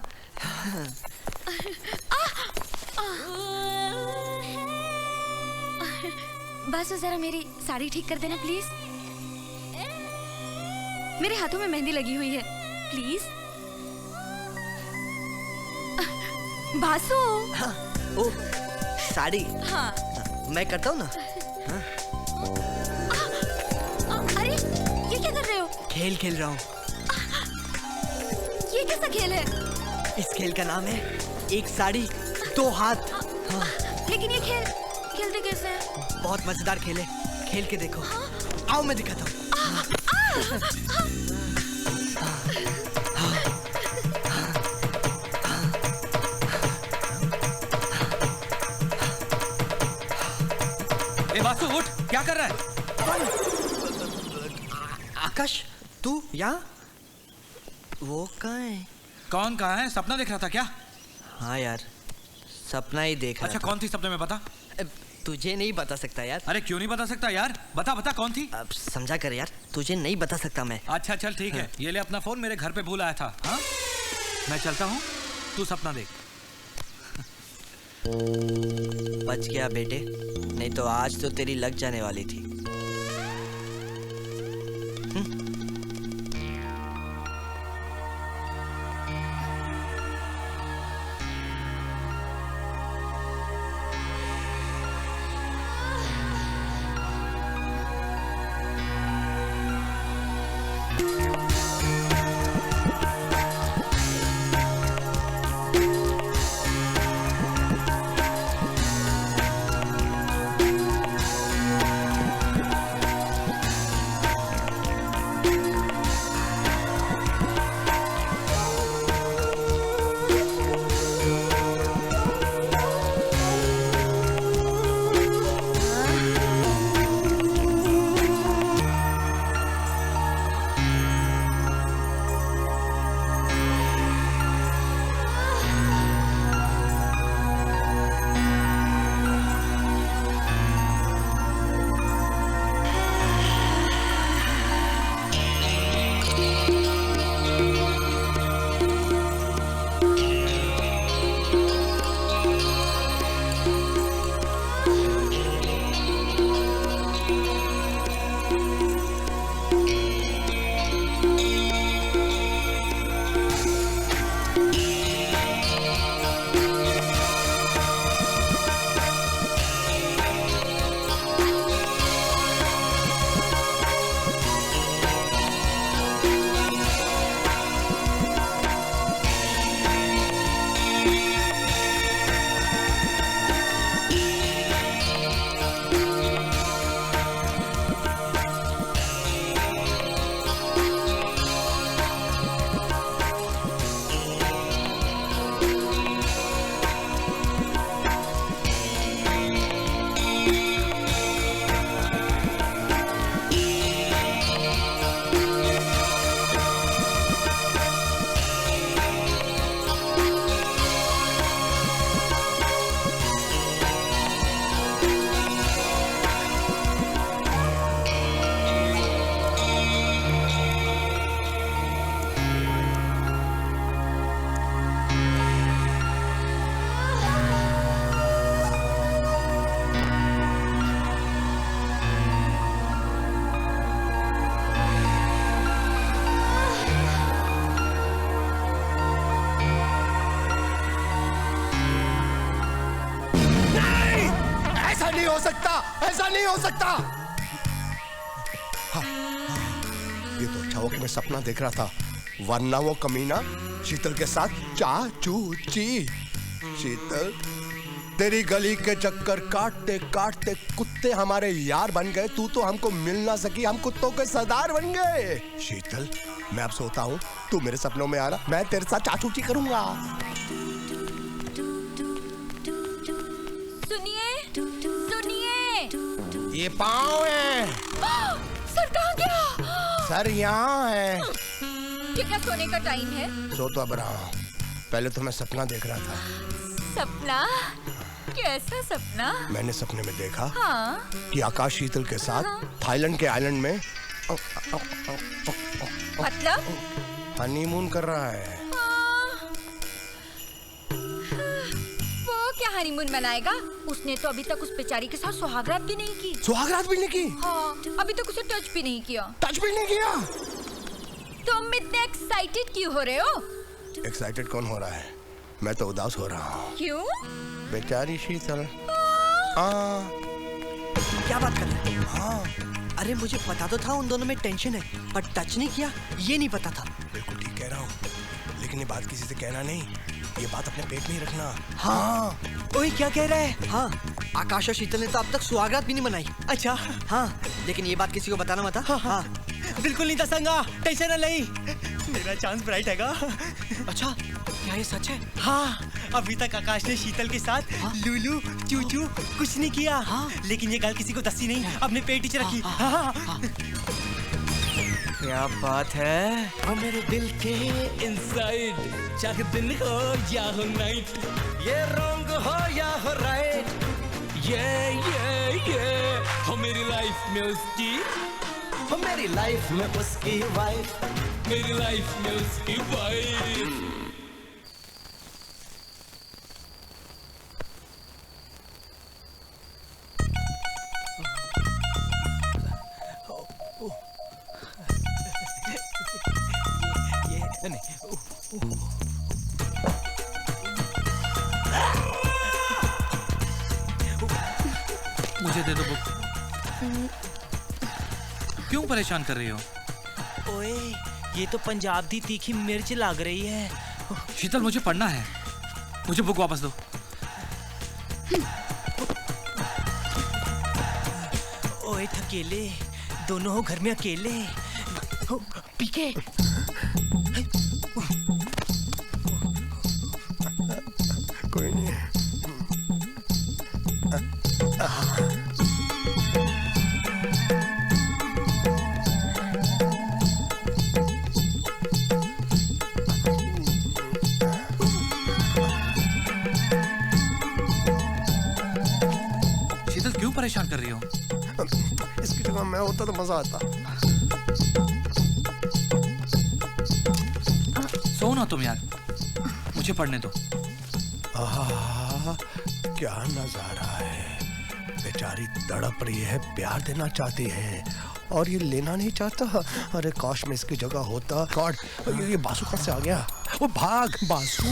बस जरा मेरी साड़ी ठीक कर देना प्लीज। मेरे हाथों में मेहंदी लगी हुई है, प्लीज। बासु। हाँ, ओ, साड़ी। हाँ। मैं करता हूँ ना। हाँ। अरे ये क्या कर रहे हो? खेल खेल रहा हूँ। ये कैसा खेल है? इस खेल का नाम है एक साड़ी दो हाथ। हाँ। लेकिन ये खेल खेलते कैसे हैं? बहुत मजेदार खेल है, खेल के देखो। आओ मैं दिखाता हूँ। ए बासु उठ, क्या कर रहा है? आकाश, तू यहाँ? वो कहाँ है? कौन कहाँ है? सपना देख रहा था क्या? हाँ यार, सपना ही देख रहा अच्छा, था। कौन थी सपने में, बता। तुझे नहीं बता सकता यार। अरे क्यों नहीं बता सकता यार? बता बता कौन थी? अब समझा कर यार, तुझे नहीं बता सकता मैं। अच्छा चल ठीक है, ये ले अपना फोन, मेरे घर पे भूल आया था। हाँ? मैं चलता हूँ, तू सपना देख। बच गया बेटे, नहीं तो आज तो तेरी लग जाने वाली थी। ऐसा नहीं हो सकता, ऐसा नहीं हो सकता। हाँ, ये तो अच्छा हो कि मैं सपना देख रहा था, वरना वो कमीना शीतल के साथ चाचू ची। शीतल, तेरी गली के चक्कर काटते काटते कुत्ते हमारे यार बन गए, तू तो हमको मिल ना सकी, हम कुत्तों के सरदार बन गए। शीतल, मैं अब सोता हूँ, तू मेरे सपनों में आ रहा, मैं तेरे साथ चाचूची करूंगा। सुनिए, सुनिए। ये पाँव है। सर कहाँ गया? सर यहाँ है। कितना सोने का टाइम है? सो तो अब रहा हूँ, पहले तो मैं सपना देख रहा था। सपना? कैसा सपना? मैंने सपने में देखा हाँ? कि आकाश शीतल के साथ थाईलैंड के आइलैंड में मतलब? हनीमून कर रहा है। वो क्या हनीमून मनाएगा? उसने तो अभी तक उस बेचारी के साथ सुहागरात भी नहीं की। सुहागरात भी नहीं की? हाँ, अभी तक उसे टच भी नहीं किया। टच भी नहीं किया? तुम इतने एक्साइटेड क्यों हो रहे हो? एक्साइटेड कौन हो रहा है? मैं तो उदास हो रहा हूँ। क्यों? बेचारी शीतल। क्या बात कर रहे हैं? हाँ, अरे मुझे पता तो था उन दोनों में टेंशन है, पर टच नहीं किया ये नहीं पता था। बिल्कुल ठीक कह रहा हूँ, लेकिन ये बात किसी से कहना नहीं, ये बात अपने पेट में ही रखना। हाँ। ओए क्या कह रहा है? हाँ, आकाश और शीतल ने तो अब तक सुहागरात भी नहीं मनाई। अच्छा। हाँ, लेकिन ये बात किसी को बताना मत। हाँ, बिल्कुल नहीं दसांगा, टेंशन न लई, मेरा चांस ब्राइट हैगा। अच्छा, क्या ये सच है? हाँ, अभी तक आकाश ने शीतल के साथ लूलू चूचू कुछ नहीं किया। हाँ? लेकिन ये गल किसी को दसी नहीं, अपने पेट ही रखी। हाँ? क्या बात है? वो मेरे दिल के इनसाइड, चाहे दिन हो या हो नाइट, ये रॉन्ग हो या हो राइट, ये हो मेरी लाइफ में उसकी, हो मेरी लाइफ में उसकी वाइफ, मेरी लाइफ में उसकी वाइफ। मुझे दे दो बुक। क्यों परेशान कर रही हो? ओए, ये तो पंजाब दी तीखी मिर्च लग रही है। शीतल, मुझे पढ़ना है, मुझे बुक वापस दो। ओए थकेले, दोनों हो घर में अकेले। पीके। कोई नहीं। शीतल, क्यों परेशान कर रही हो? इसकी जगह मैं होता तो मजा आता। सो ना तुम यार, मुझे पढ़ने दो। आहा, क्या नजारा है। बेचारी तड़प रही है, प्यार देना चाहती है और ये लेना नहीं चाहता। अरे काश में इसकी जगह होता। गॉड, ये बासु कहाँ से आ गया? वो भाग बासु।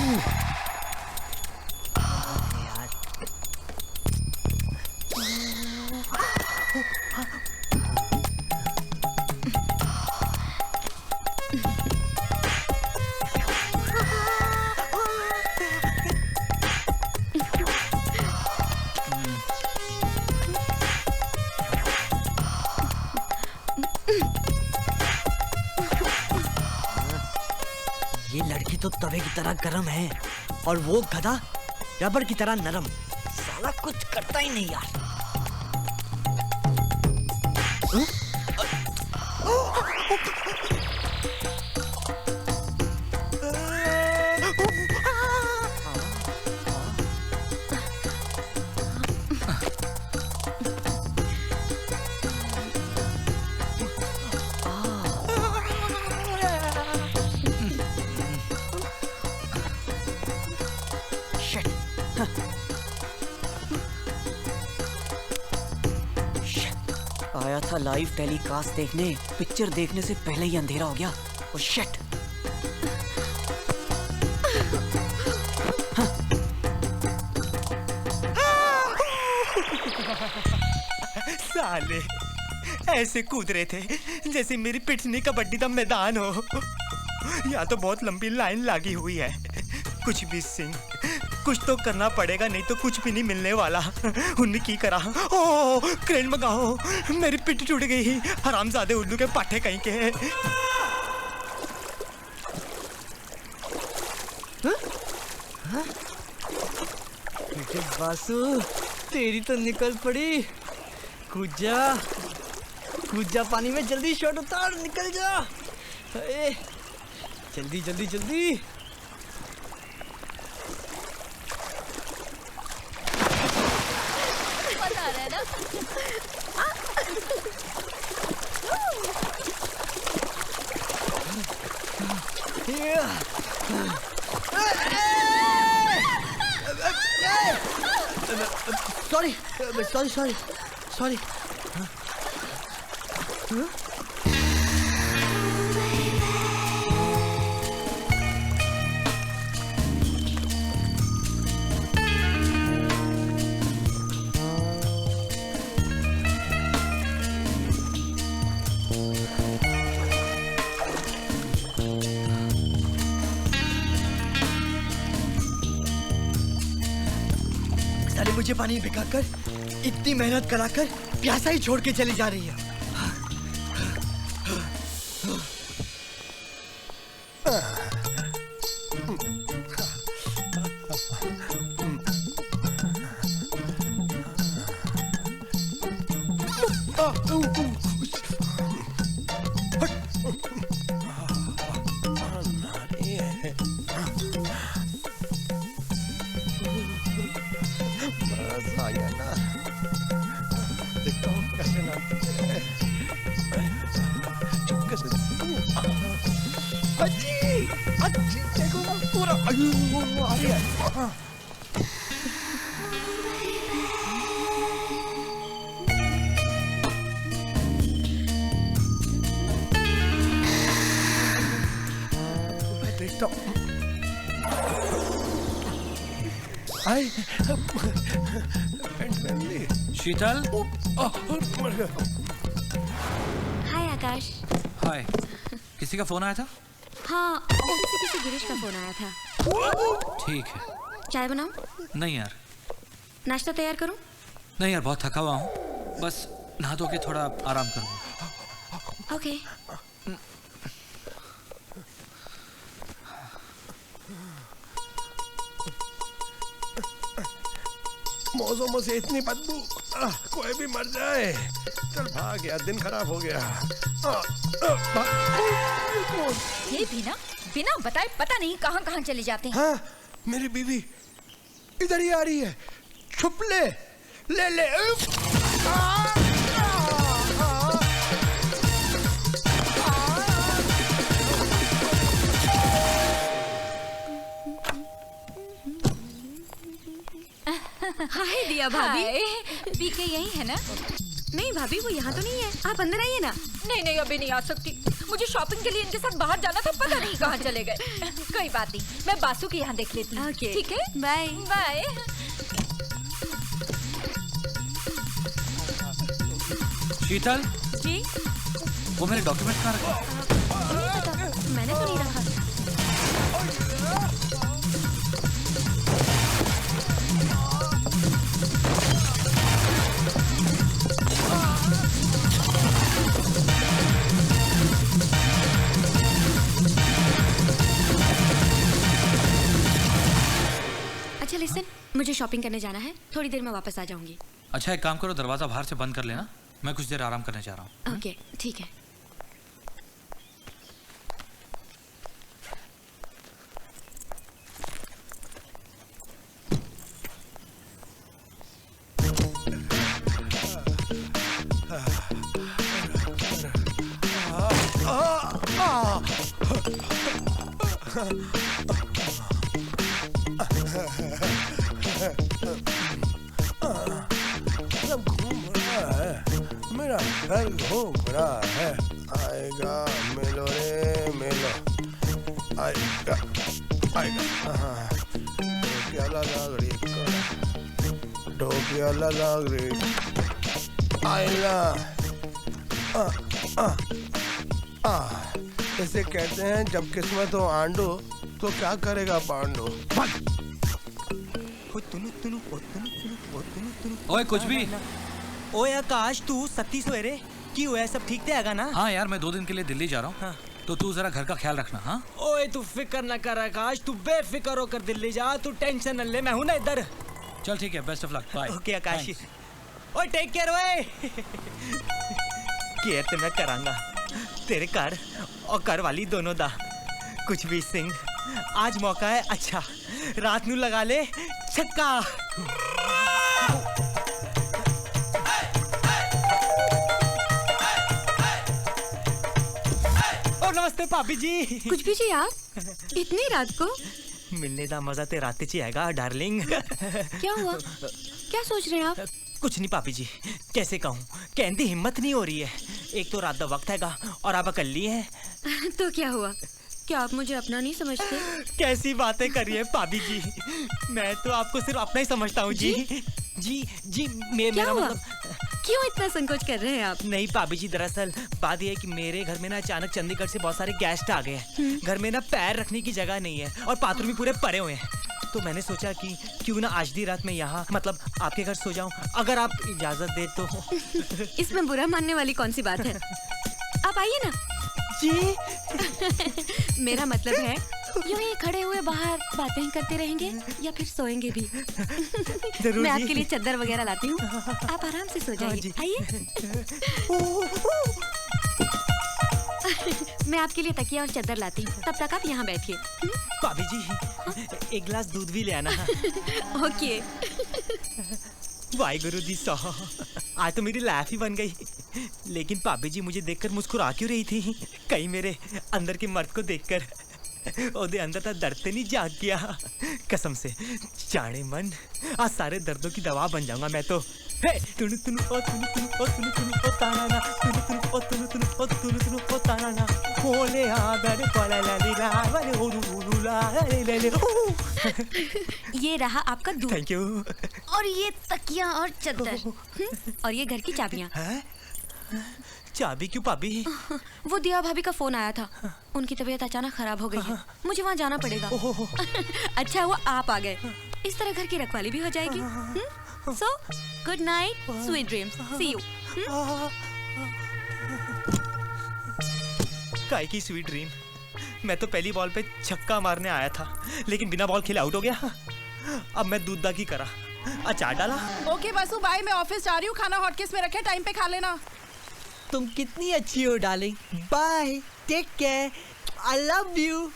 ये लड़की तो तवे की तरह गर्म है और वो गधा रबड़ की तरह नरम। साला कुछ करता ही नहीं यार। आया था लाइव टेलीकास्ट देखने, पिक्चर देखने से पहले ही अंधेरा हो गया। Oh shit. साले ऐसे कूद रहे थे जैसे मेरी पिटनी कबड्डी का मैदान हो। यहाँ तो बहुत लंबी लाइन लगी हुई है। कुछ भी सिंह, कुछ तो करना पड़ेगा, नहीं तो कुछ भी नहीं मिलने वाला। उन्हें की करा, ओ क्रेन मंगाओ, मेरी पिट टूट गई। हरामजादे उल्लू के पाठे कहीं के। बासु तेरी तो निकल पड़ी। कूद जा पानी में, जल्दी शॉट उतार, निकल जा। जल्दी जल्दी जल्दी। मजा आ रहा है ना? Sorry sorry sorry sorry. साले मुझे पानी में भिगाकर इतनी मेहनत कराकर प्यासा ही छोड़ के चली जा रही है। शीतल। हाय आकाश। हाय। किसी का फोन आया था? हाँ, ऑफिस से किसी गिरीश का फोन आया था। ठीक है। चाय बनाऊं? नहीं यार। नाश्ता तैयार करूं? नहीं यार, बहुत थका हुआ हूँ, बस नहा धो के थोड़ा आराम करूँगा। ओके। मौसम से इतनी बदबू, कोई भी मर जाए। चल भाग यार, दिन खराब हो गया। ये बिना बताए पता नहीं कहां कहां चले जाते हैं। हाँ, मेरी बीवी इधर ही आ रही है। छुप ले, ले ले। हाय दिया भाभी। पीके यही है ना? नहीं भाभी, वो यहाँ तो नहीं है। आप अंदर आइए ना। नहीं अभी नहीं आ सकती। मुझे शॉपिंग के लिए इनके साथ बाहर जाना था, पता नहीं कहाँ चले गए। कोई बात नहीं, मैं बासु के यहाँ देख लेती हूँ। ठीक है, बाय बाय। शीतल जी। वो मेरे डॉक्यूमेंट कहाँ रखे? मैंने तो नहीं रखा। अच्छा लिसन, मुझे शॉपिंग करने जाना है, थोड़ी देर में वापस आ जाऊंगी। अच्छा एक काम करो, दरवाजा बाहर से बंद कर लेना, मैं कुछ देर आराम करने जा रहा हूँ। ओके ठीक है। सब घूम रहा है, मेरा घर घूम रहा है। आएगा मिलो रे मिलो, आएगा आएगा। क्या लगा घड़ी को? ढोकियाला लाग रे आइला इसे कहते हैं जब किस्मत हो आंडो तो क्या करेगा पांडो। ओए कुछ भी। ओए आकाश तू सत्ती सवेरे की हुआ सब ठीक ते हैगा ना? हाँ यार मैं 2 दिन के लिए दिल्ली जा रहा हूँ। हाँ। तो तू जरा घर का ख्याल रखना। हाँ ओए तू फिक्र न कर आकाश, तू बेफिक्र होकर दिल्ली जा, तू टेंशन न ले, मैं हूं ना इधर। चल ठीक है, best of luck, bye. Okay Akash. ओए टेक केयर ओए। केयर तो मैं करांगा तेरे घर और घर वाली दोनों दा। कुछ भी सिंह, आज मौका है अच्छा, रात नू लगा ले छक्का। और नमस्ते भाभी जी। कुछ भी जी आप इतनी रात को? मिलने दा मजा ते रात च ही आएगा डार्लिंग। क्या हुआ? क्या सोच रहे हैं आप? कुछ नहीं भाभी जी, कैसे कहूँ, कहने की हिम्मत नहीं हो रही है। एक तो रात का वक्त हैगा और आप अकेली हैं। तो क्या हुआ? क्या आप मुझे अपना नहीं समझते? कैसी बातें कर रही है भाभी जी, मैं तो आपको सिर्फ अपना ही समझता हूँ जी। जी जी मेरा मतलब। क्यों इतना संकोच कर रहे हैं आप? नहीं भाभी जी, दरअसल बात यह है कि मेरे घर में ना अचानक चंडीगढ़ से बहुत सारे गेस्ट आ गए हैं। घर में ना पैर रखने की जगह नहीं है और बाथरूम भी पूरे भरे हुए हैं। तो मैंने सोचा कि क्यों ना आज दी रात में यहाँ मतलब आपके घर सो जाऊं, अगर आप इजाजत दे तो। इसमें बुरा मानने वाली कौन सी बात है? आप आइए ना। जी मेरा मतलब है यूं ही खड़े हुए बाहर बातें करते रहेंगे या फिर सोएंगे भी? मैं आपके लिए चादर वगैरह लाती हूँ, आप आराम से सो जाइए। आइए। मैं आपके लिए तकिया और चादर लाती हूँ, तब तक आप यहाँ बैठिए। भाभी जी एक गिलास दूध भी ले आना। ओके। वाहिगुरु जी सहा, आज तो मेरी लाइफ ही बन गई। लेकिन भाभी जी मुझे देखकर मुस्कुरा क्यों रही थी? कहीं मेरे अंदर के मर्द को देखकर ओदे अंदर तक दर्द नहीं जाग गया? कसम से जाने मन, आज सारे दर्दों की दवा बन जाऊंगा मैं तो। हे तुनु तुनु ओ तुनु तुनु ओ तुनु तुनु ओ ताना तुनु तुनु ओ तुनु तुनु ओ तुनु तुनु ओ ताना होले आगर पला ला ला वाले ओलू ला ले ले। ये रहा आपका दूध। Thank you. और ये तकिया और चादर और ये घर की चाबियाँ। चाबी क्यों भाभी? वो दिया भाभी का फोन आया था, उनकी तबीयत अचानक खराब हो गई है, मुझे वहाँ जाना पड़ेगा। अच्छा हुआ आप आ गए, इस तरह घर की रखवाली भी हो जाएगी। So good night, sweet dreams, see you. काय की स्वीट ड्रीम? मैं तो पहली बॉल पे छक्का मारने आया था, लेकिन बिना बॉल खेले आउट हो गया। अब मैं दूध की करा, अचार डाला। ओके बासु बाय, मैं ऑफिस जा रही हूँ, खाना हॉटकेस में रखे, टाइम पे खा लेना। तुम कितनी अच्छी हो darling, bye, take care, I love you.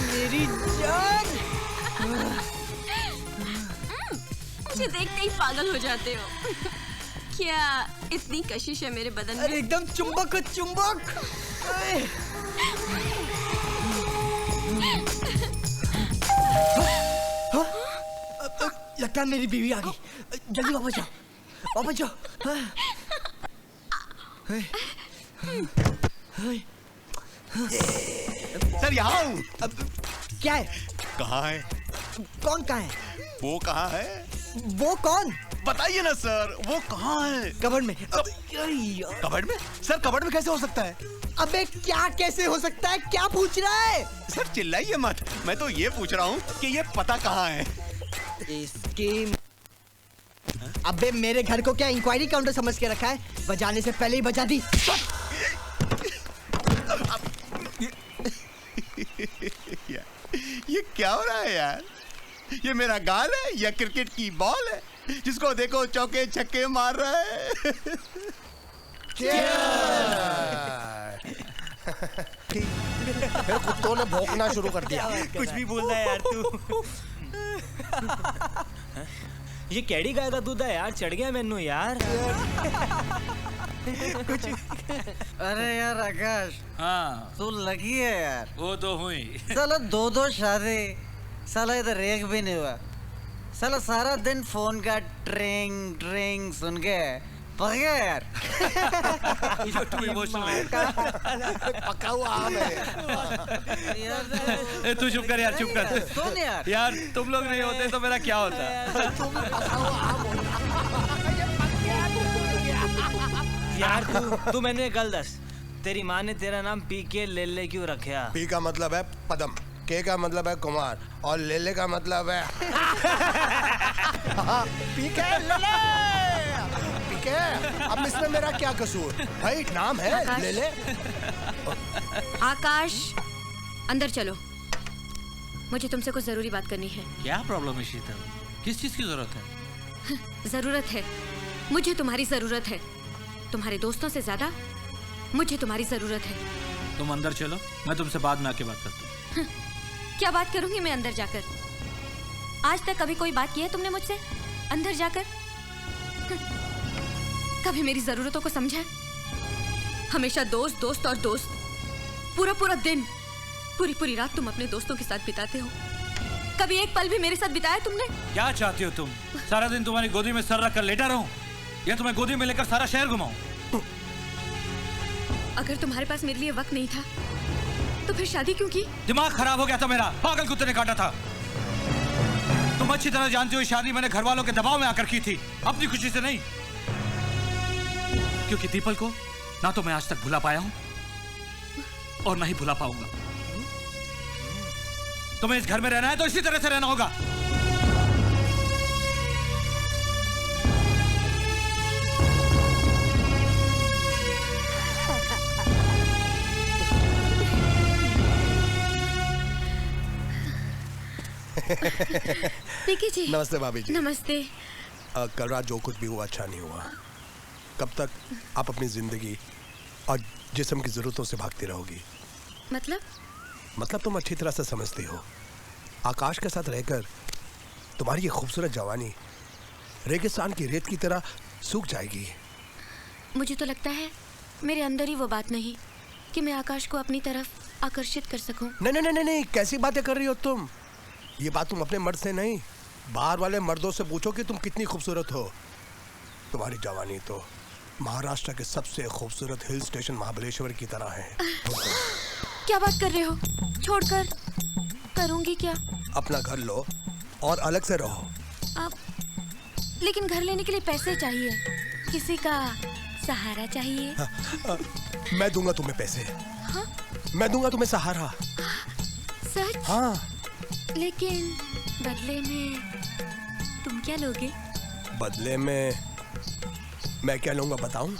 मेरी जान। मुझे देखते ही पागल हो जाते हो। क्या इतनी कशिश है मेरे बदन में? अरे एकदम चुंबक चुंबक। लगता है मेरी बीवी आ गई, जल्दी वापस जाओ, वापस जाओ। सर यहाँ हूँ। क्या है? कहाँ है? कौन कहाँ है? वो कहाँ है? वो कौन? बताइए ना सर, वो कहाँ है? कबर्ड में। कबर्ड में? सर कबर्ड में कैसे हो सकता है? अबे क्या कैसे हो सकता है, क्या पूछ रहा है? सर चिल्लाइए मत, मैं तो ये पूछ रहा हूँ कि ये पता कहाँ है? इसकी अबे मेरे घर को क्या इंक्वायरी काउंटर समझ के रखा है? बजाने से पहले ही बजा दी। ये क्या हो रहा है यार? ये मेरा गाल है या क्रिकेट की बॉल है? जिसको देखो चौके छक्के मार रहा है। फिर कुत्तों ने भौंकना शुरू कर दिया। कुछ भी बोल रहा है यार तू। ये केड़ी गाय का दूध है यार, चढ़ गया मैनू यार। कुछ अरे यार आकाश, हाँ तू लगी है यार। वो तो हुई। साला दो शादी, साला इधर एक भी नहीं हुआ। साला सारा दिन फोन का ट्रिंग ट्रिंग सुन के यार You're too emotional. पका हुआ आम है। ए, तू चुप कर यार, चुप कर। सुन यार। यार तुम लोग नहीं होते तो मेरा क्या होता? यार तू मैंने एक गल दस, तेरी माँ ने तेरा नाम पी के ले क्यों रखा? पी का मतलब है पदम, के का मतलब है कुमार और लेले का मतलब है पीके लेले। पीके, अब इसमें मेरा क्या कसूर भाई? नाम है लेले। आकाश, अंदर चलो, मुझे तुमसे कुछ जरूरी बात करनी है। क्या प्रॉब्लम है शीतल? किस चीज की जरूरत है? जरूरत है, मुझे तुम्हारी जरूरत है। तुम्हारे दोस्तों से ज्यादा मुझे तुम्हारी जरूरत है। तुम अंदर चलो, मैं तुमसे बाद में आके बात करता हूँ। क्या बात करूंगी मैं अंदर जाकर? आज तक कभी कोई बात की है तुमने मुझसे अंदर जाकर? कभी मेरी जरूरतों को समझा? हमेशा दोस्त दोस्त और दोस्त। पूरा पूरा दिन, पूरी पूरी रात तुम अपने दोस्तों के साथ बिताते हो। कभी एक पल भी मेरे साथ बिताया तुमने? क्या चाहती हो तुम? सारा दिन तुम्हारी गोदी में सर रखकर लेटा रहूं या तुम्हें गोदी में लेकर सारा शहर घुमाऊं? अगर तुम्हारे पास मेरे लिए वक्त नहीं था तो फिर शादी क्यों की? दिमाग खराब हो गया था मेरा, पागल कुत्ते ने काटा था। तुम अच्छी तरह जानती हो शादी मैंने घर वालों के दबाव में आकर की थी, अपनी खुशी से नहीं। क्योंकि दीपल को ना तो मैं आज तक भुला पाया हूं और ना ही भुला पाऊंगा। तुम्हें इस घर में रहना है तो इसी तरह से रहना होगा। पीके जी। नमस्ते भाभी जी। नमस्ते। कल रात जो कुछ भी हुआ अच्छा नहीं हुआ। कब तक आप अपनी जिंदगी और जिस्म की जरूरतों से भागती रहोगी? मतलब तुम अच्छी तरह से समझती हो। आकाश के साथ रहकर तुम्हारी ये खूबसूरत जवानी रेगिस्तान की रेत की तरह सूख जाएगी। मुझे तो लगता है मेरे अंदर ही वो बात नहीं कि मैं आकाश को अपनी तरफ आकर्षित कर सकूं। नहीं, कैसी बातें कर रही हो तुम? ये बात तुम अपने मर्द से नहीं, बाहर वाले मर्दों से पूछो कि तुम कितनी खूबसूरत हो। तुम्हारी जवानी तो महाराष्ट्र के सबसे खूबसूरत हिल स्टेशन महाबलेश्वर की तरह है। क्या बात कर रहे हो? छोड़कर करूंगी क्या? अपना घर लो और अलग से रहो। लेकिन घर लेने के लिए पैसे चाहिए, किसी का सहारा चाहिए। मैं दूंगा तुम्हें पैसे। हाँ? मैं दूंगा तुम्हें सहारा। सच? हाँ। लेकिन बदले में तुम क्या लोगे? बदले में मैं क्या लूंगा बताऊं?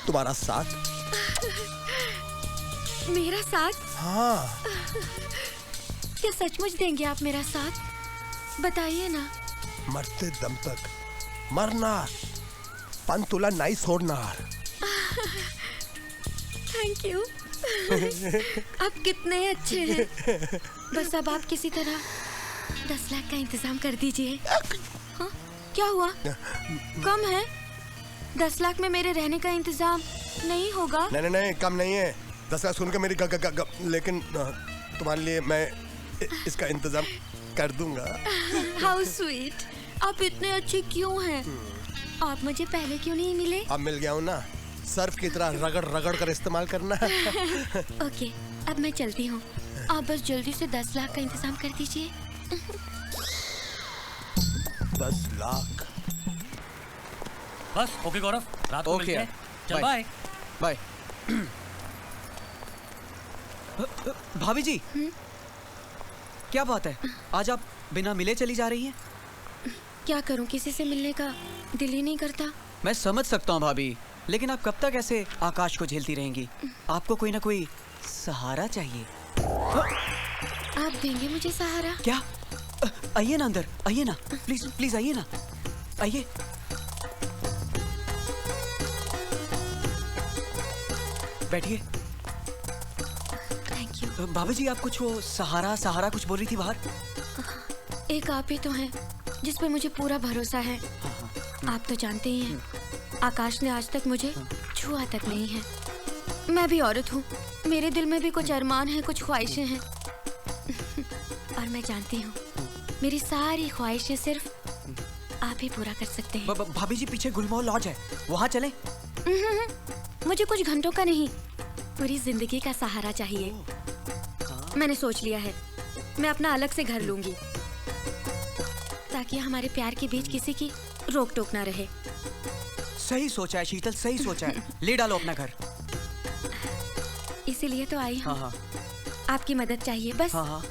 तुम्हारा साथ। मेरा साथ? हाँ। क्या सचमुच देंगे आप मेरा साथ? बताइए ना। मरते दम तक मरना, पंतुला नहीं छोड़ना। Thank you. आप कितने अच्छे हैं। बस अब आप किसी तरह 10 लाख का इंतजाम कर दीजिए। हाँ? क्या हुआ? कम है? 10 लाख में मेरे रहने का इंतजाम नहीं होगा? नहीं, कम नहीं है। 10 लाख सुन के मेरी लेकिन तुम्हारे लिए मैं इसका इंतजाम कर दूंगा। How sweet. आप इतने अच्छे क्यों हैं? आप मुझे पहले क्यों नहीं मिले? अब मिल गया हूँ ना, सर्फ की तरह रगड़ रगड़ कर इस्तेमाल करना। ओके, अब मैं चलती हूँ। आप बस जल्दी से 10 लाख का इंतजाम कर दीजिए। 10 लाख। बस ओके गौरव, रात को मिलते हैं। चल बाय। बाय। भाभी जी, क्या बात है? आज आप बिना मिले चली जा रही हैं? क्या करूं, किसी से मिलने का दिल ही नहीं करता। मैं समझ सकता हूँ भाभी, लेकिन आप कब तक ऐसे आकाश को झेलती रहेंगी? आपको कोई ना कोई सहारा चाहिए। आप देंगे मुझे सहारा? क्या? आइए ना अंदर, आइए ना, प्लीज प्लीज आइए ना, आइए। बैठिए। Thank you. भाभी जी, आप कुछ वो सहारा कुछ बोल रही थी बाहर। एक आप ही तो हैं जिस पे मुझे पूरा भरोसा है। आप तो जानते ही हैं, आकाश ने आज तक मुझे छुआ तक नहीं है। मैं भी औरत हूँ, मेरे दिल में भी कुछ अरमान है, कुछ ख्वाहिशें हैं। और मैं जानती हूँ मेरी सारी ख्वाहिशें सिर्फ आप ही पूरा कर सकते हैं। भाभी जी पीछे गुलमोहर लॉज है, वहाँ चलें? मुझे कुछ घंटों का नहीं, पूरी जिंदगी का सहारा चाहिए। मैंने सोच लिया है, मैं अपना अलग से घर लूंगी ताकि हमारे प्यार के बीच किसी की रोक टोक ना रहे। सही सोचा है शीतल, सही सोचा है। ले डालो अपना घर। इसीलिए तो आई हूँ। हाँ। आपकी मदद चाहिए बस। हाँ।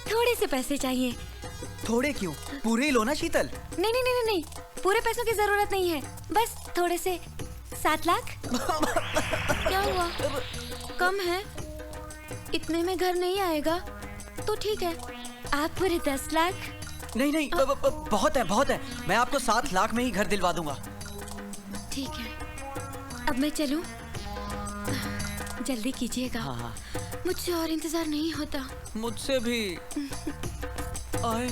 थोड़े से पैसे चाहिए। थोड़े क्यों, पूरे ही लो ना शीतल। नहीं नहीं नहीं नहीं, पूरे पैसों की जरूरत नहीं है, बस थोड़े से 7 लाख। क्या हुआ, कम है? इतने में घर नहीं आएगा तो ठीक है, आप पूरे 10 लाख। नहीं नहीं, बहुत है बहुत है, मैं आपको 7 लाख में ही घर दिलवा दूंगा। ठीक है, अब मैं चलूं? जल्दी कीजिएगा। हाँ। मुझसे और इंतजार नहीं होता। मुझसे भी। आए।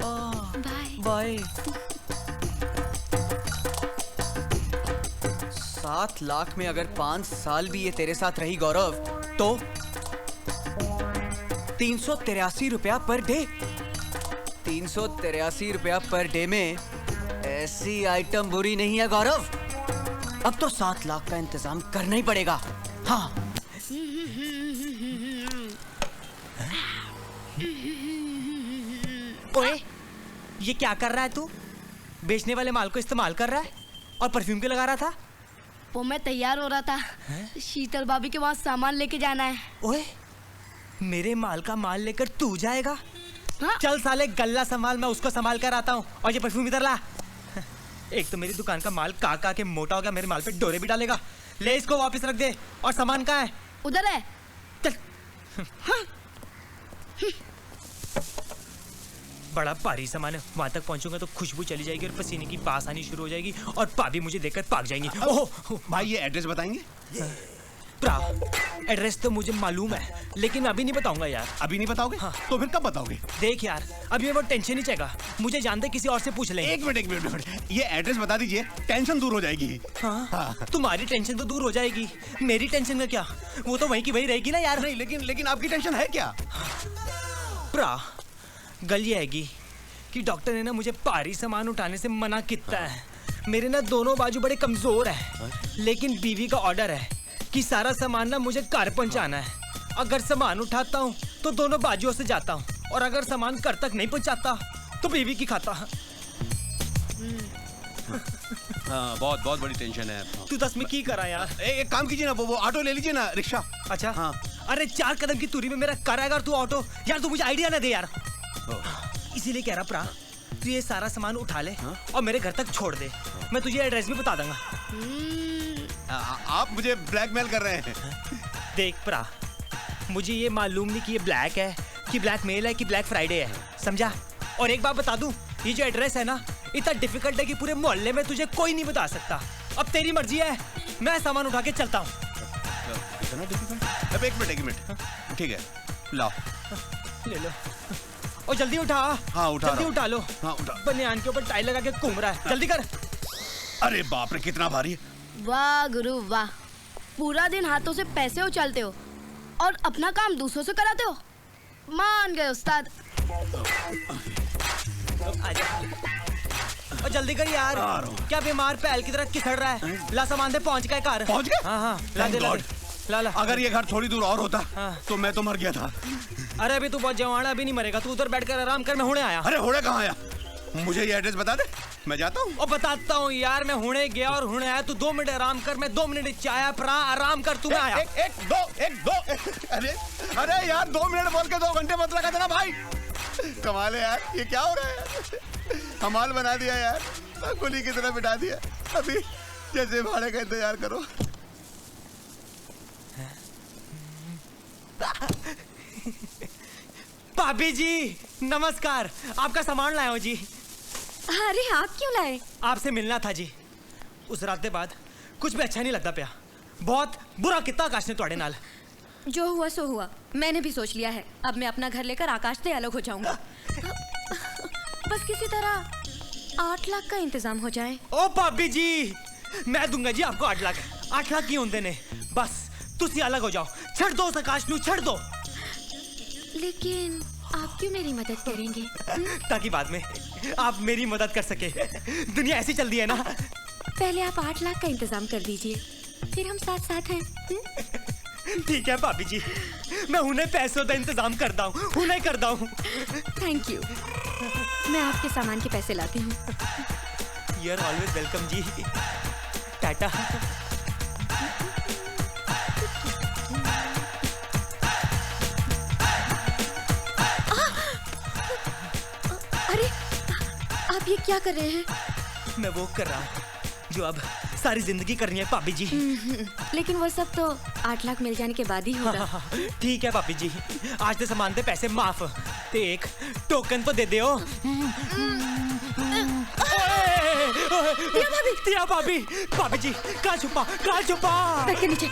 Bye bye. 7 लाख में अगर 5 साल भी ये तेरे साथ रही गौरव, तो 383 रुपया पर डे। 383 रुपया पर डे में ऐसी आइटम बुरी नहीं है गौरव। अब तो 7 लाख का इंतजाम करना ही पड़ेगा। हाँ। ओए, ये क्या कर रहा है तू? बेचने वाले माल को इस्तेमाल कर रहा है और परफ्यूम क्यों लगा रहा था? वो मैं तैयार हो रहा था, शीतल भाभी के वहाँ सामान लेके जाना है। ओए, मेरे माल का माल लेकर तू जाएगा? हाँ? चल साले, गल्ला संभाल, मैं उसको संभाल कर आता हूँ। और ये परफ्यूम इधर ला। एक तो मेरी दुकान का माल का के मोटा हो गया, मेरे माल पे डोरे भी डालेगा। ले इसको वापस रख दे। और सामान कहाँ है? उधर है। चल। हाँ। बड़ा भारी सामान है, वहां तक पहुंचूंगा तो खुशबू चली जाएगी और पसीने की पास आनी शुरू हो जाएगी और भाभी मुझे देखकर भाग जाएंगी। ओह भाई, ये एड्रेस बताएंगे? प्रा, एड्रेस तो मुझे मालूम है, लेकिन अभी नहीं बताऊंगा यार। अभी नहीं बताओगे? हाँ। तो फिर कब बताओगे? देख यार, अभी वो टेंशन ही चाहिए, मुझे जानते किसी और से पूछ ले। एक मिनट, ये एड्रेस बता दीजिए, टेंशन दूर हो जाएगी। हाँ। तुम्हारी टेंशन तो दूर हो जाएगी, मेरी टेंशन का क्या? वो तो वहीं की वहीं रहेगी ना यार। नहीं, लेकिन आपकी टेंशन है क्या? प्रा, गल ये हैगी कि डॉक्टर ने ना मुझे भारी सामान उठाने से मना किया है। मेरे ना दोनों बाजू बड़े कमजोर है, लेकिन बीवी का ऑर्डर है कि सारा सामान ना मुझे घर पहुंचाना है। अगर सामान उठाता हूँ तो दोनों बाजुओं से जाता हूँ, और अगर सामान घर तक नहीं पहुंचाता तो बीवी की खाता। हाँ, बहुत बड़ी टेंशन है। तू 10 में की करा यार? एक काम कीजिए ना, वो ऑटो ले लीजिए ना, रिक्शा। अच्छा। हाँ। अरे 4 कदम की दूरी में मेरा कराएगा तू ऑटो? यार तू मुझे आइडिया ना दे यार। इसीलिए कह रहा प्रा, तू ये सारा सामान उठा ले और मेरे घर तक छोड़ दे। मैं तुझे एड्रेस भी बता दूंगा। आप मुझे ब्लैकमेल कर रहे हैं। देख प्रा, मुझे ये मालूम नहीं कि ये ब्लैक है कि ब्लैक मेल है कि ब्लैक फ्राइडे है, समझा? और एक बात बता दूं, ये जो एड्रेस है ना, इतना डिफिकल्ट है कि पूरे मोहल्ले में तुझे कोई नहीं बता सकता। अब तेरी मर्जी है, मैं सामान उठा के चलता हूँ। इतना डिफिकल्ट? अब एक मिनट, ठीक है, लाओ। ले लो और जल्दी उठा। हाँ, उठा। जल्दी उठा लो। हाँ, उठा। बनियान के ऊपर टाई लगा के घूम रहा है, जल्दी कर। अरे बाप रे, कितना भारी है। वाह गुरु वाह, पूरा दिन हाथों से पैसे उछालते हो और अपना काम दूसरों से कराते हो। मान गए उस्ताद। और जल्दी कर यार, क्या बीमार पैल की तरह किसड़ रहा है? ला सामान दे, पहुंच गए घर। पहुंच गए? हाँ, ला दे, ला। अगर ये घर थोड़ी दूर और होता तो मैं तो मर गया था। अरे अभी तू बहुत जवान है, अभी नहीं मरेगा। तू उधर बैठकर आराम कर, मैं हुणे आया। अरे हुणे कहाँ आया? मुझे ये एड्रेस बता दे, मैं जाता हूँ। और बताता हूँ यार, मैं हुणे गया और हुणे आया। तू 2 मिनट आराम कर, मैं 2 मिनट चाय प्रा आराम कर। तू मैं आया। एक दो। अरे यार, 2 मिनट बोल के 2 घंटे मत लगा देना भाई। कमाल है यार, ये क्या हो रहा है? कमाल बना दिया यार, गोली की तरह बिठा दिया। अभी जैसे भाड़े का इंतजार करो। भाभी जी नमस्कार, आपका सामान लाया हूँ जी। अरे आप क्यों लाए? आपसे मिलना था जी। उस रात के बाद कुछ भी अच्छा नहीं लगता पिया। बहुत बुरा किया आकाश ने ਤੁਹਾਡੇ ਨਾਲ। जो हुआ सो हुआ, मैंने भी सोच लिया है। अब मैं अपना घर लेकर आकाश से अलग हो जाऊंगा। बस किसी तरह 8 लाख का इंतजाम हो जाए। ओ भाभी जी, मैं दूंगा जी आपको 8 लाख। 8 लाख की होंदे ने, बस तुसी अलग हो जाओ। छड़ दो आकाश नू, छड़ दो। लेकिन आप क्यों मेरी मदद करेंगे? ताकि बाद में आप मेरी मदद कर सके। दुनिया ऐसी चल रही है ना। पहले आप 8 लाख का इंतजाम कर दीजिए, फिर हम साथ साथ हैं। ठीक है भाभी जी, मैं उन्हें पैसों का इंतजाम करता हूँ, उन्हें करता हूँ। Thank you. मैं आपके सामान के पैसे लाती हूँ। यू आर ऑलवेज वेलकम जी। टाटा। अरे आप ये क्या कर रहे हैं? मैं वो कर रहा हूँ जो अब सारी जिंदगी करनी है भाभी जी। लेकिन वो सब तो 8 लाख मिल जाने के बाद ही होगा। ठीक है भाभी जी, आज तो सामान दे पैसे माफ, ते एक टोकन तो दे दो। दिया भाभी, भाभी जी कहाँ छुपा? बैठ के नीचे।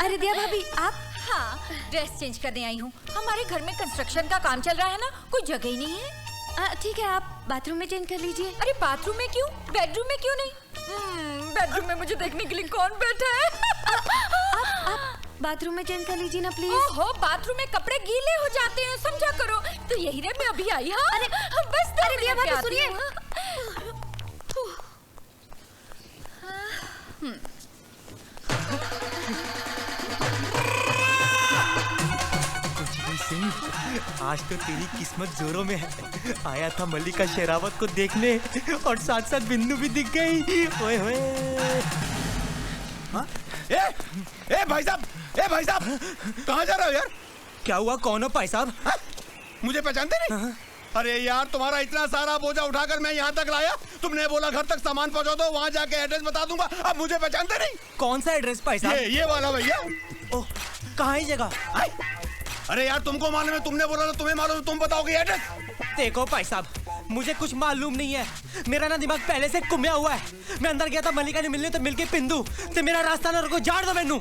अरे दिया भाभी आप? हाँ, ड्रेस चेंज करने आई हूँ। हमारे घर में कंस्ट्रक्शन का काम चल रहा है ना, कोई जगह ही नहीं है। ठीक है, आप बाथरूम में चेंज कर लीजिए। अरे बाथरूम में क्यों, बेडरूम में क्यों नहीं? बेडरूम में मुझे देखने के लिए कौन बैठा है? आप बाथरूम में चेंज कर लीजिए ना प्लीज। ओहो, बाथरूम में कपड़े गीले हो जाते हैं, समझा करो। तो यही रे, मैं अभी आई। हाँ, अरे बस अरे दिया भाभी सुनिए। आज तो तेरी किस्मत जोरों में है। आया था मल्लिका शेरावत को देखने और साथ साथ बिंदु भी दिख गई। ओए होए। ए भाई साहब, कहाँ जा रहे हो यार? क्या हुआ, कौन हो भाई साहब? मुझे पहचानते नहीं? अरे यार, तुम्हारा इतना सारा बोझा उठाकर मैं यहाँ तक लाया, तुमने बोला घर तक सामान पहुँचा दो, वहाँ जाके एड्रेस बता दूंगा। अब मुझे पहचानते नहीं? कौन सा एड्रेस भाई साहब? ये वाला भैया। ओह, कहाँ है जगह? अरे यार, तुमको मालूम है, तुमने बोला तो तुम्हें मालूम, तुम बताओगे एड्रेस? देखो भाई साहब, मुझे कुछ मालूम नहीं है। मेरा ना दिमाग पहले से घुमया हुआ है। मैं अंदर गया था मल्लिका ने मिलने, तो मिलके पिंदू ते मेरा रास्ता ना रोको, झाड़ दो मैनू।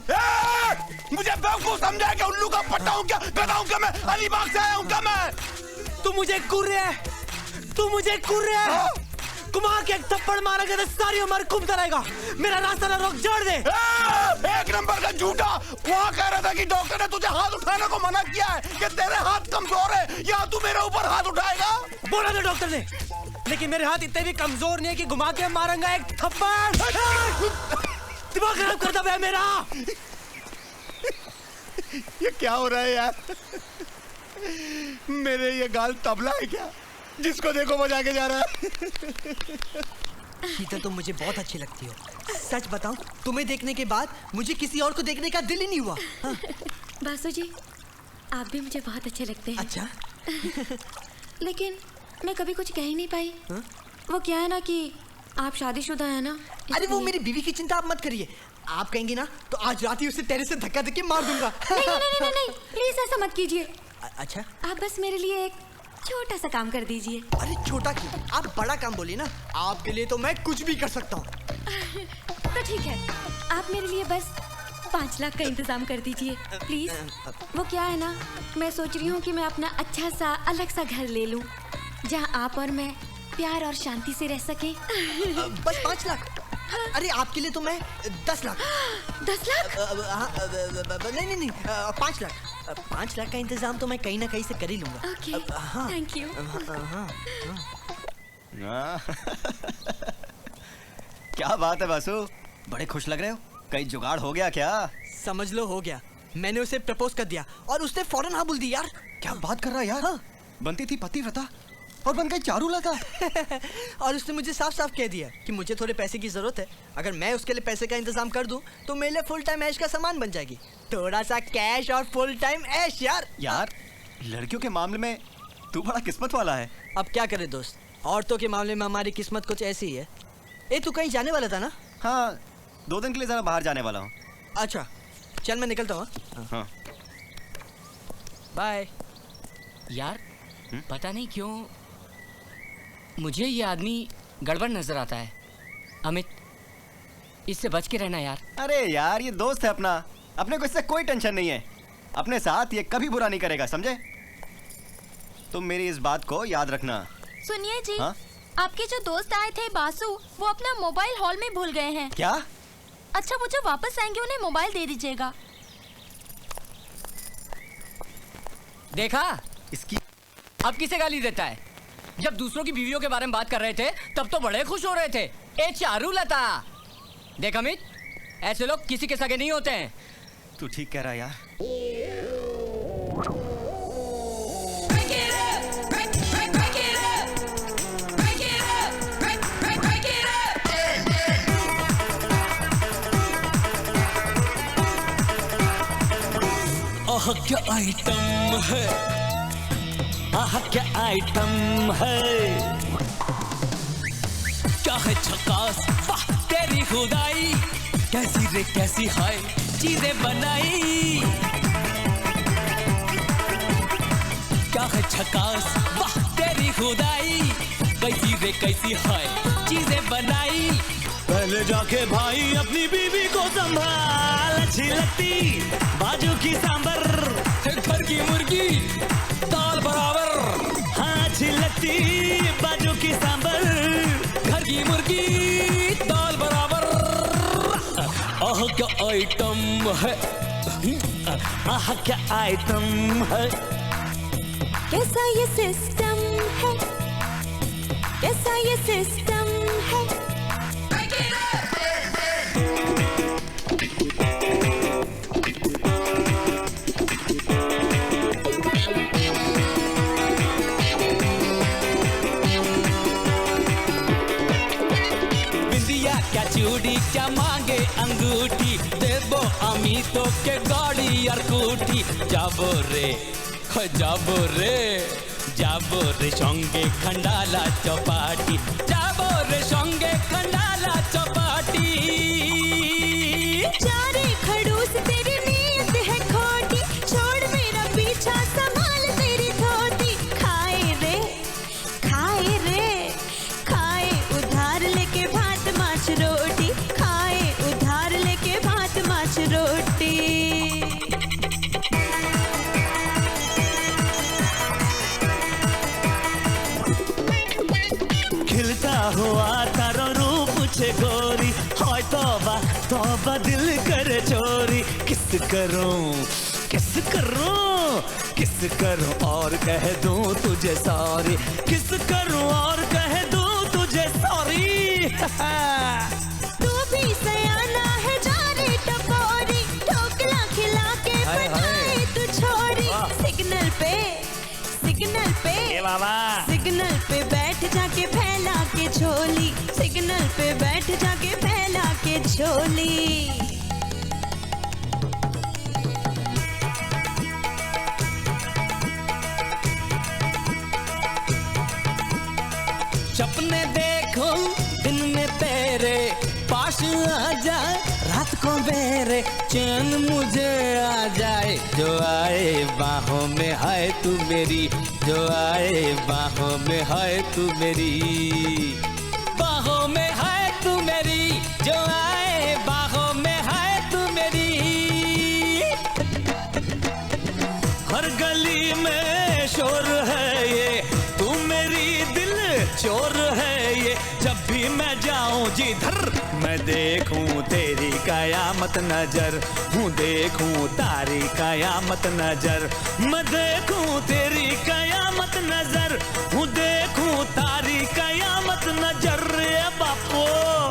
मुझे बेवकूफ समझा क्या? उल्लू का पट्टा हूँ क्या? गधा हूँ क्या मैं? अलीबाग से आया हूँ क्या मैं? तू मुझे घूर रहा है, घुमा के एक थप्पड़ मारेगा तो सारी उम्र घूमता रहेगा। मेरा रास्ता ना रोक, झाड़ दे। एक नंबर का झूठा। वहाँ कह रहा था कि डॉक्टर ने तुझे हाथ उठाने को मना किया है, कि तेरे हाथ कमजोर है, या तू मेरे ऊपर हाथ उठाएगा। बोला था डॉक्टर ने, लेकिन मेरे हाथ इतने भी कमजोर नहीं है कि घुमा के मारूंगा एक थप्पड़। दिमाग खराब करता है मेरा। ये क्या हो रहा है यार? मेरे ये गाल तबला है क्या, जिसको देखो बजा के जा रहा है? शीतल, तुम मुझे बहुत अच्छी लगती हो। सच बताऊं, तुम्हें देखने के बाद मुझे किसी और को देखने का दिल ही नहीं हुआ। हाँ। बासु जी, आप भी मुझे बहुत अच्छे लगते हैं। अच्छा। लेकिन मैं कभी कुछ कह ही नहीं पाई। हा? वो क्या है ना कि आप शादीशुदा है ना। अरे वो मेरी बीवी की चिंता आप मत करिए। आप कहेंगी ना तो आज रात ही उसे टेरेस से धक्का देके मार दूंगा। नहीं, प्लीज ऐसा मत कीजिए। अच्छा, आप बस मेरे लिए एक छोटा सा काम कर दीजिए। अरे छोटा क्यों, आप बड़ा काम बोलिए ना। आपके लिए तो मैं कुछ भी कर सकता हूँ। तो ठीक है, आप मेरे लिए बस 5 लाख का इंतजाम कर दीजिए प्लीज। वो क्या है ना, मैं सोच रही हूँ कि मैं अपना अच्छा सा अलग सा घर ले लूँ, जहाँ आप और मैं प्यार और शांति से रह सके। बस 5 लाख? अरे आपके लिए तो मैं 10 लाख। 10 लाख? नहीं, 5 लाख। 5 लाख का इंतजाम तो मैं कहीं ना कहीं से कर ही लूंगा। Okay, thank you. क्या बात है बासु, बड़े खुश लग रहे हो। कहीं जुगाड़ हो गया क्या? समझ लो हो गया। मैंने उसे प्रपोज कर दिया और उसने फौरन हाँ बोल दी यार। क्या बात कर रहा है यार? हाँ। बनती थी पतिव्रता और बन गई चारूलता। और उसने मुझे साफ साफ कह दिया कि मुझे थोड़े पैसे की जरूरत है। अगर मैं उसके लिए पैसे का इंतजाम कर दूं तो मेरे लिए फुल टाइम ऐश का सामान बन जाएगी। थोड़ा सा कैश और फुल टाइम ऐश यार। यार, लड़कियों के मामले में तू बड़ा किस्मत वाला है। अब क्या करे दोस्त, औरतों के मामले में हमारी किस्मत कुछ ऐसी ही है। ए, तू कहीं जाने वाला था ना? हाँ, 2 दिन के लिए जरा बाहर जाने वाला हूँ। अच्छा, चल मैं निकलता हूँ। हाँ। बाय। यार, पता नहीं क्यों मुझे ये आदमी गड़बड़ नजर आता है। अमित, इससे बच के रहना यार। अरे यार, ये दोस्त है अपना, अपने को इससे कोई टेंशन नहीं है। अपने साथ ये कभी बुरा नहीं करेगा, समझे? तुम मेरी इस बात को याद रखना। सुनिए जी, हाँ? आपके जो दोस्त आए थे बासु, वो अपना मोबाइल हॉल में भूल गए हैं। क्या? अच्छा, वो जब वापस आएंगे उन्हें मोबाइल दे दीजिएगा। देखा इसकी अब किसे गाली देता है? जब दूसरों की बीवियों के बारे में बात कर रहे थे तब तो बड़े खुश हो रहे थे। ए चारुलता, देख अमित, ऐसे लोग किसी के सगे नहीं होते हैं। तू ठीक कह रहा है यार। आह क्या आइटम है, आह क्या आइटम है, क्या है झकास, वाह तेरी खुदाई, कैसी रे कैसी हाय चीजें बनाई। क्या है झकास, वाह तेरी खुदाई, कैसी रे कैसी हाय चीजें बनाई। पहले जाके भाई अपनी बीवी को संभाल, अच्छी लगती बाजू की सांबर, घर की मुर्गी दाल बराबर। हाँ अच्छी लगती बाजू की सांबर, घर की मुर्गी दाल बराबर। आह क्या आइटम है, आह क्या आइटम है, कैसा ये सिस्टम है, कैसा ये सिस्टम है। क्या चूड़ी क्या मांगे अंगूठी, देबो अमीतो के गाड़ी और कूटी। जाबो रे जाबो रे जाबो रे संगे खंडाला चौपाटी, जाबो रे संगे खंडाला चौपाटी। चारे खड़ूस तेरी नीयत है खोटी, छोड़ मेरा पीछा संभाल तेरी धोती। खाए रे खाए उधार लेके भात माछ रोटी, खाए उधार लेके भात माछ रोटी। खिलता हुआ तारो रूप छे गोरी, हाय तौबा तौबा दिल करे चोरी। किस करूं किस करूं किस करूं और कह दूं तुझे सॉरी, किस करूं और कह दूं तुझे सॉरी। तू भी सयाना है जा रे टपोरी, ठोकला खिला के बनाए तू छोरी। सिग्नल पे सिग्नल पे बैठ जाके फैला के झोली, सिग्नल पे बैठ जाके फैला के झोली। सपने देखो दिन में तेरे, पास आ जाए रात को मेरे, चैन मुझे आ जाए जो आए बाहों में है तू मेरी, जो आए बाहों में है तू मेरी, बाहों में है तू मेरी, जो आए बाहों में है तू मेरी। हर गली में शोर है ये, तू मेरी दिल चोर है ये। जब भी मैं जाऊं जिधर मैं देखूं तेरी कयामत नजर, हूँ देखूं तारी कयामत नजर, मैं देखूं तेरी कयामत नजर, हूँ देखूं तारी कयामत नजर। रे बापू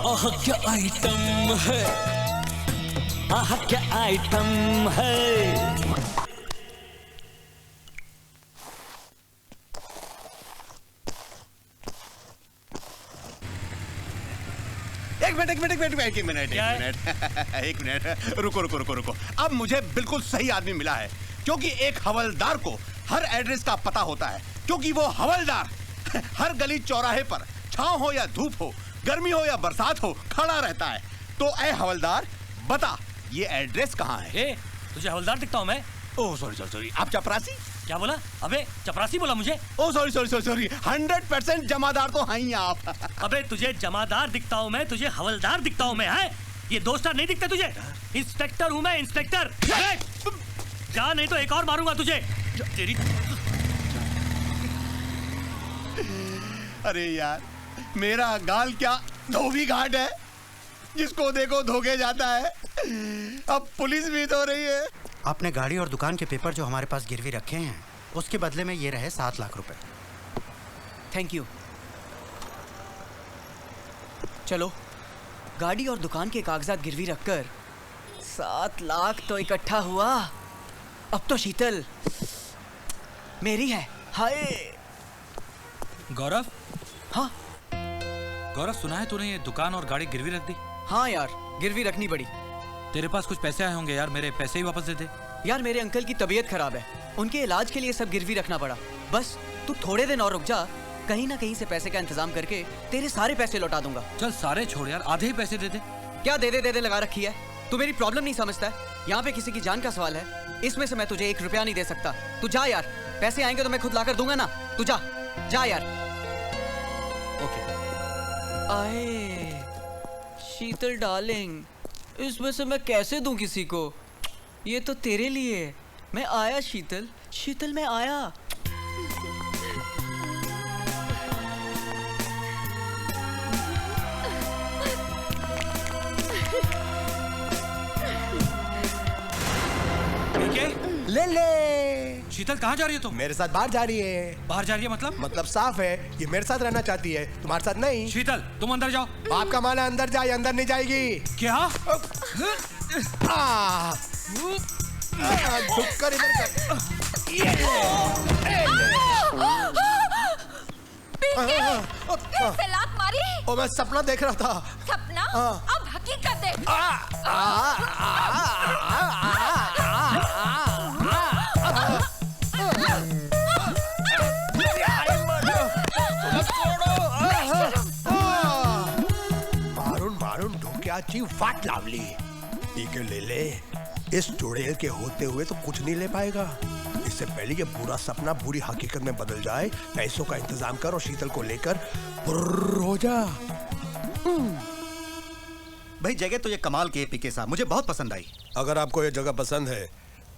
आह क्या आइटम है, आह क्या आइटम है। एक मिनट रुको। अब मुझे बिल्कुल सही आदमी मिला है, क्योंकि एक हवलदार को हर एड्रेस का पता होता है, क्योंकि वो हवलदार हर गली चौराहे पर छांव हो या धूप हो, गर्मी हो या बरसात हो, खड़ा रहता है। तो ऐ हवलदार बता ये एड्रेस कहाँ है? तुझे हवलदार दिखता हूँ मैं? ओह सॉरी, आप चपरासी? क्या बोला? अबे चपरासी बोला मुझे? ओह सॉरी 100% जमादार तो हैं ही आप। अबे तुझे जमादार दिखता हूँ मैं, तुझे हवलदार दिखता हूँ मैं, है? ये दो स्टार नहीं दिखते तुझे? इंस्पेक्टर हूँ मैं, इंस्पेक्टर। जा नहीं तो एक और मारूंगा तुझे। तेरी अरे यार मेरा गाल क्या धोबी घाट है, जिसको देखो धोखे जाता है। अब पुलिस भी तो रही है। आपने गाड़ी और दुकान के पेपर जो हमारे पास गिरवी रखे हैं, उसके बदले में ये रहे 7 लाख रुपए। Thank you. चलो, गाड़ी और दुकान के कागजात गिरवी रखकर 7 लाख तो इकट्ठा हुआ। अब तो शीतल मेरी है। हाय गौरव। हाँ गौरव, सुना है तूने ये दुकान और गाड़ी गिरवी रख दी? हाँ यार, गिरवी रखनी पड़ी। तेरे पास कुछ पैसे आए होंगे यार, मेरे पैसे ही वापस दे दे। यार मेरे अंकल की तबीयत खराब है, उनके इलाज के लिए सब गिरवी रखना पड़ा। बस तू थोड़े दिन और रुक जा, कहीं ना कहीं से पैसे का इंतजाम करके तेरे सारे पैसे लौटा दूंगा। चल सारे छोड़ यार, आधे ही पैसे दे दे। क्या दे दे लगा रखी है? तू मेरी प्रॉब्लम नहीं समझता है। यहाँ पे किसी की जान का सवाल है, इसमें से मैं तुझे 1 रुपया नहीं दे सकता। तू जा यार, पैसे आएंगे तो मैं खुद लाकर दूंगा ना। तू जा जा यार। ओके। आए शीतल डार्लिंग, इसमें से मैं कैसे दूं किसी को? ये तो तेरे लिए। मैं आया शीतल, शीतल मैं आया। ले ले। शीतल कहाँ जा रही है तुम? मेरे साथ बाहर जा रही है। बाहर जा रही है मतलब साफ है, ये मेरे साथ रहना चाहती है, तुम्हारे साथ नहीं। शीतल तुम अंदर जाओ। बाप का माल है, अंदर जाए, अंदर नहीं जाएगी। क्या? झुककर इधर कर। कैसे लात मारी? ओ मैं सपना देख रहा था। सपना? अब हकीकत देख। मारून ढोक्याची वाट लावली। ठीक है ले ले, इस चुड़ैल के होते हुए तो कुछ नहीं ले पाएगा। इससे पहले ये बुरा सपना बुरी हकीकत में बदल जाए, पैसों का इंतजाम कर और शीतल को लेकर पुर्र हो जा। भाई जगह तो ये कमाल की है पीके साहब, मुझे बहुत पसंद आई। अगर आपको ये जगह पसंद है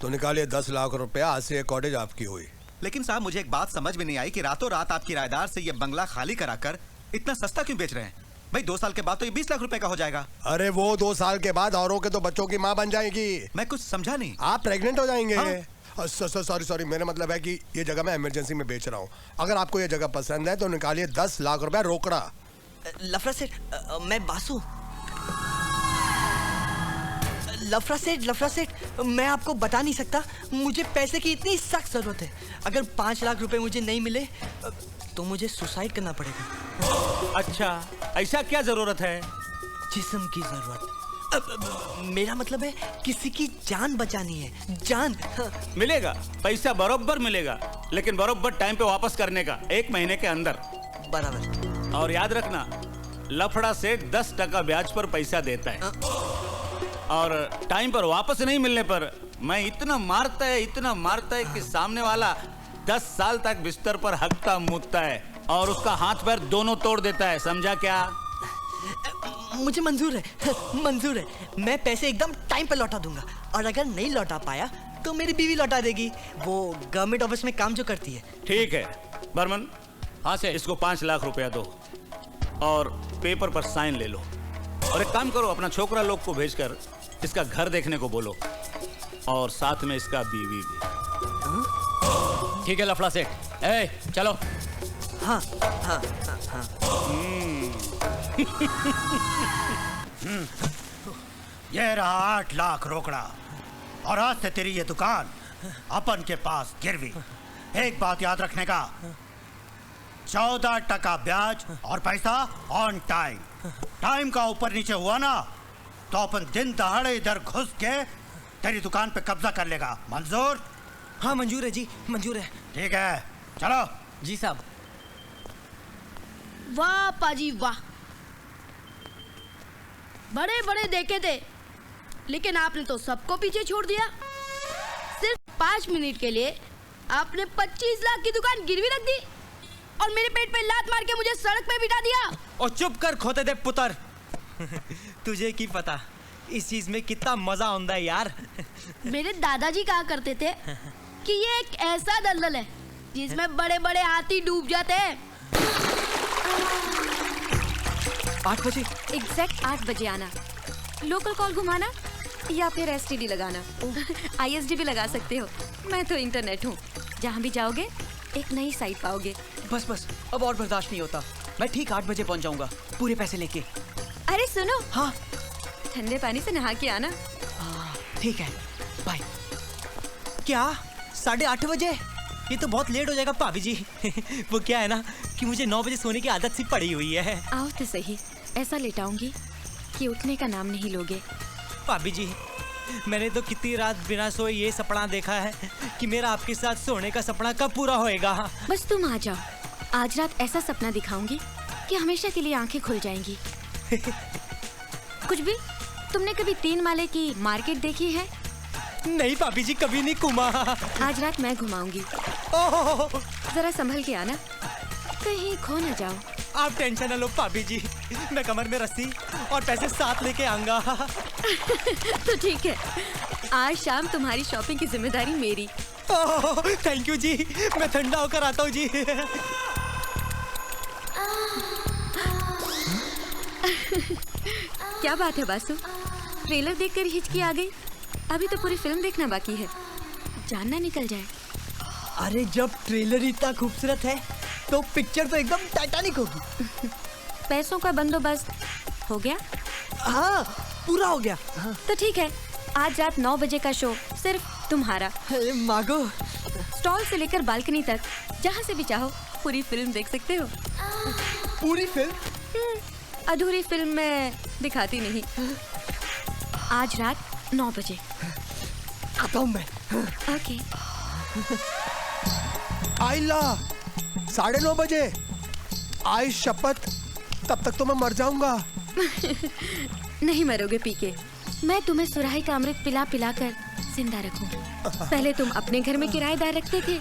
तो निकालिए 10 लाख रुपया, आज से ये कॉटेज आपकी हुई। लेकिन साहब मुझे एक बात समझ में नहीं आई कि रातों रात आप किराएदार से ये बंगला खाली कराकर इतना सस्ता क्यों बेच रहे हैं? भाई 2 साल के बाद तो ये 20 लाख रुपए का हो जाएगा। अरे वो 2 साल के बाद औरों के तो बच्चों की माँ बन जाएगी। मैं कुछ समझा नहीं। आप प्रेग्नेंट हो जाएंगे। हाँ? सॉरी, मेरा मतलब है कि ये जगह मैं इमरजेंसी में बेच रहा हूँ। अगर आपको ये जगह पसंद है तो निकालिए 10 लाख रुपया रोकड़ा। लफड़ा सेठ, मैं बासु। लफड़ा सेठ, मैं आपको बता नहीं सकता, मुझे पैसे की इतनी सख्त जरूरत है। अगर 5 लाख रुपए मुझे नहीं मिले तो मुझे सुसाइड करना पड़ेगा। अच्छा, ऐसा क्या जरूरत है? जिस्म की जरूरत। मेरा मतलब है किसी की जान बचानी है, जान। मिलेगा, पैसा बरोबर मिलेगा, लेकिन बरोबर टाइम पे वापस करने का, 1 महीने के अंदर। बराबर। और याद रखना, लफड़ा सेठ 10% ब्याज पर पैसा देता है, और टाइम पर वापस नहीं मिलने पर मैं इतना मारता है कि सामने वाला 10 साल तक बिस्तर पर हकता मूतता है और उसका हाथ पैर दोनों तोड़ देता है। समझा क्या? मुझे मंजूर है। मैं पैसे एकदम टाइम पर लौटा दूंगा, और अगर नहीं लौटा पाया तो मेरी बीवी लौटा देगी। वो गवर्नमेंट ऑफिस में काम जो करती है। ठीक है बर्मन। हाँ से इसको 5 लाख रुपया दो और पेपर पर साइन ले लो, और एक काम करो, अपना छोकरा लोग को भेजकर इसका घर देखने को बोलो, और साथ में इसका बीवी भी। ठीक है लफड़ा सेठ, चलो। हाँ। ये रहा 8 लाख रोकड़ा, और आज से तेरी ये दुकान अपन के पास गिरवी। एक बात याद रखने का, 14% ब्याज और पैसा ऑन टाइम। टाइम का ऊपर नीचे हुआ ना तो अपन दिन दहाड़े इधर घुस के तेरी दुकान पे कब्जा कर लेगा। मंजूर? हाँ मंजूर है जी, मंजूर है। ठीक है, चलो। जी साहब। वाह पाजी वाह, बड़े बड़े देखे थे, लेकिन आपने तो सबको पीछे छोड़ दिया। सिर्फ 5 मिनट के लिए आपने 25 लाख की दुकान गिरवी रख दी और मेरे पेट पे लात मार के मुझे सड़क पे बिठा दिया। और चुप कर खोते दे पुत्र। तुझे की पता इस चीज में कितना मजा आता है यार। मेरे दादाजी कहा करते थे कि ये एक ऐसा दलदल है जिसमें बड़े बड़े हाथी डूब जाते हैं। 8 बजे? एग्जैक्ट 8 बजे आना। लोकल कॉल घुमाना या फिर एसटीडी लगाना। आईएसडी भी लगा सकते हो, मैं तो इंटरनेट हूँ। जहाँ भी जाओगे एक नई साइट पाओगे। बस बस, अब और बर्दाश्त नहीं होता। मैं ठीक 8 बजे पहुँच जाऊंगा, पूरे पैसे लेके। अरे सुनो। हाँ। ठंडे पानी से नहा के आना। ठीक है, बाय। क्या 8:30 बजे? ये तो बहुत लेट हो जाएगा भाभी जी। वो क्या है ना कि मुझे 9 बजे सोने की आदत सी पड़ी हुई है। आओ तो सही, ऐसा लेटाऊंगी कि उठने का नाम नहीं लोगे। भाभी जी, मैंने तो कितनी रात बिना सोए ये सपना देखा है कि मेरा आपके साथ सोने का सपना कब पूरा होएगा। बस तुम आ जाओ, आज रात ऐसा सपना दिखाऊंगी कि हमेशा के लिए आंखें खुल जाएंगी। कुछ भी? तुमने कभी 3 माले की मार्केट देखी है? नहीं भाभी जी, कभी नहीं घुमा। आज रात मैं घुमाऊंगी। जरा संभल के आना, कहीं खो न जाओ। आप टेंशन न लो भाभी जी, मैं कमर में रस्सी और पैसे साथ लेके आऊंगा। तो ठीक है, आज शाम तुम्हारी शॉपिंग की जिम्मेदारी मेरी। थैंक यू जी, मैं ठंडा होकर आता हूँ जी। क्या बात है बासु, ट्रेलर देखकर हिचकी आ गई? अभी तो पूरी फिल्म देखना बाकी है, जानना निकल जाए। अरे जब ट्रेलर इतना खूबसूरत है तो पिक्चर तो एकदम टाइटैनिक होगी। पैसों का बंदोबस्त हो गया? हाँ, पूरा हो गया। तो ठीक है, आज रात 9 बजे का शो सिर्फ तुम्हारा। मागो। स्टॉल से लेकर बालकनी तक, जहाँ से भी चाहो पूरी फिल्म देख सकते हो। पूरी फिल्म? अधूरी फिल्म मैं दिखाती नहीं। आज रात 9 बजे आता हूँ मैं। ओके। आइला 9:30 बजे। आई शपथ, तब तक तो मैं मर जाऊंगा। नहीं मरोगे पीके, मैं तुम्हें सुराही का अमृत पिला पिला कर जिंदा रखूंगी। पहले तुम अपने घर में किराएदार रखते थे,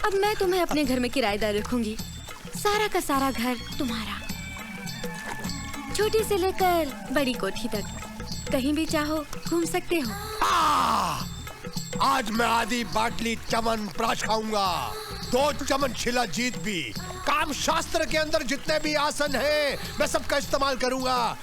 अब मैं तुम्हें अपने घर में किराएदार रखूंगी। सारा का सारा घर तुम्हारा, छोटी से लेकर बड़ी कोठी तक, कहीं भी चाहो घूम सकते हो। आज मैं आधी बाटली चमन प्राश खाऊंगा, 2 चमन शिला जीत भी। काम शास्त्र के अंदर जितने भी आसन हैं, मैं सबका इस्तेमाल करूंगा।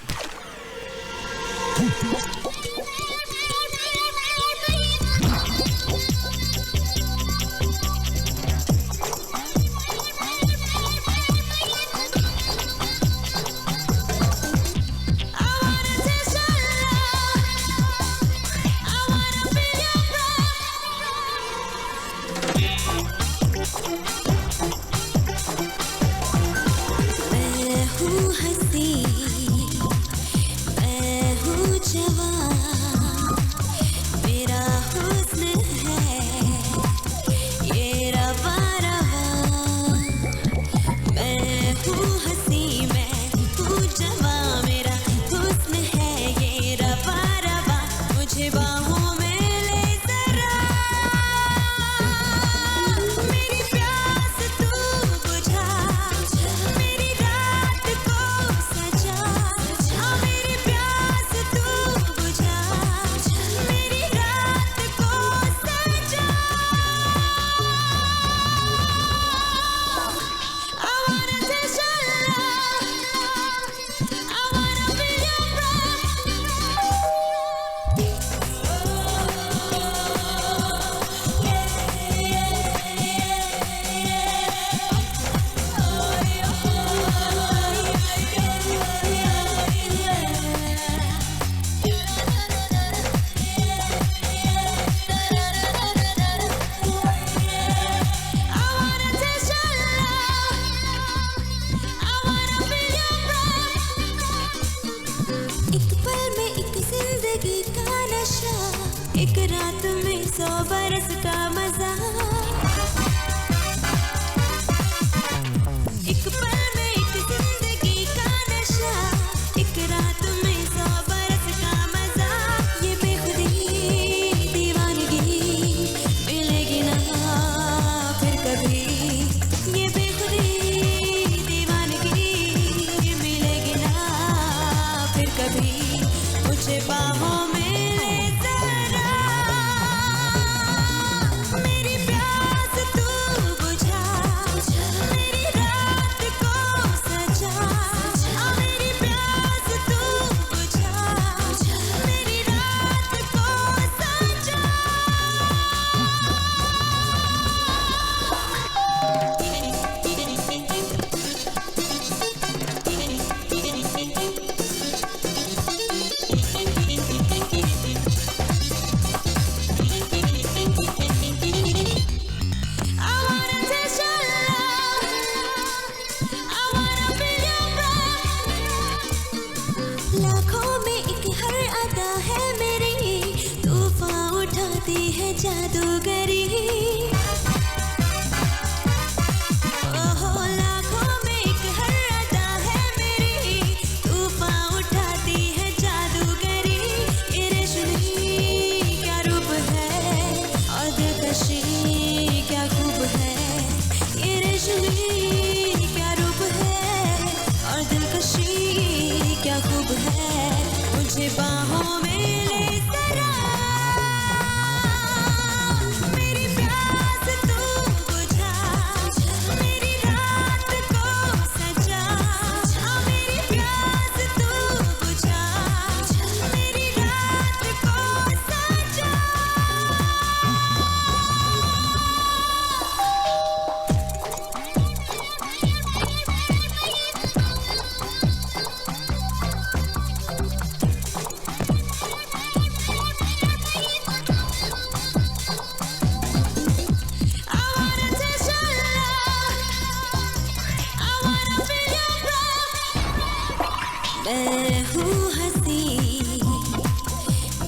लाखों में एक हर अदा है मेरी, तूफान उठाती है जादूगरी। ओहो लाखों में एक हर अदा है मेरी, तूफान उठाती है जादूगरी। ये रेशमी क्या रूप है और दिलकशी क्या खूब है। ये रेशमी क्या रूप है और दिलकशी क्या खूब है। मुझे बाहों में ले जरा, मेरी प्यास तू बुझा, मेरी रात को सजा। मेरी प्यास तू बुझा, मेरी रात को सजा। मैं हूँ हंसी,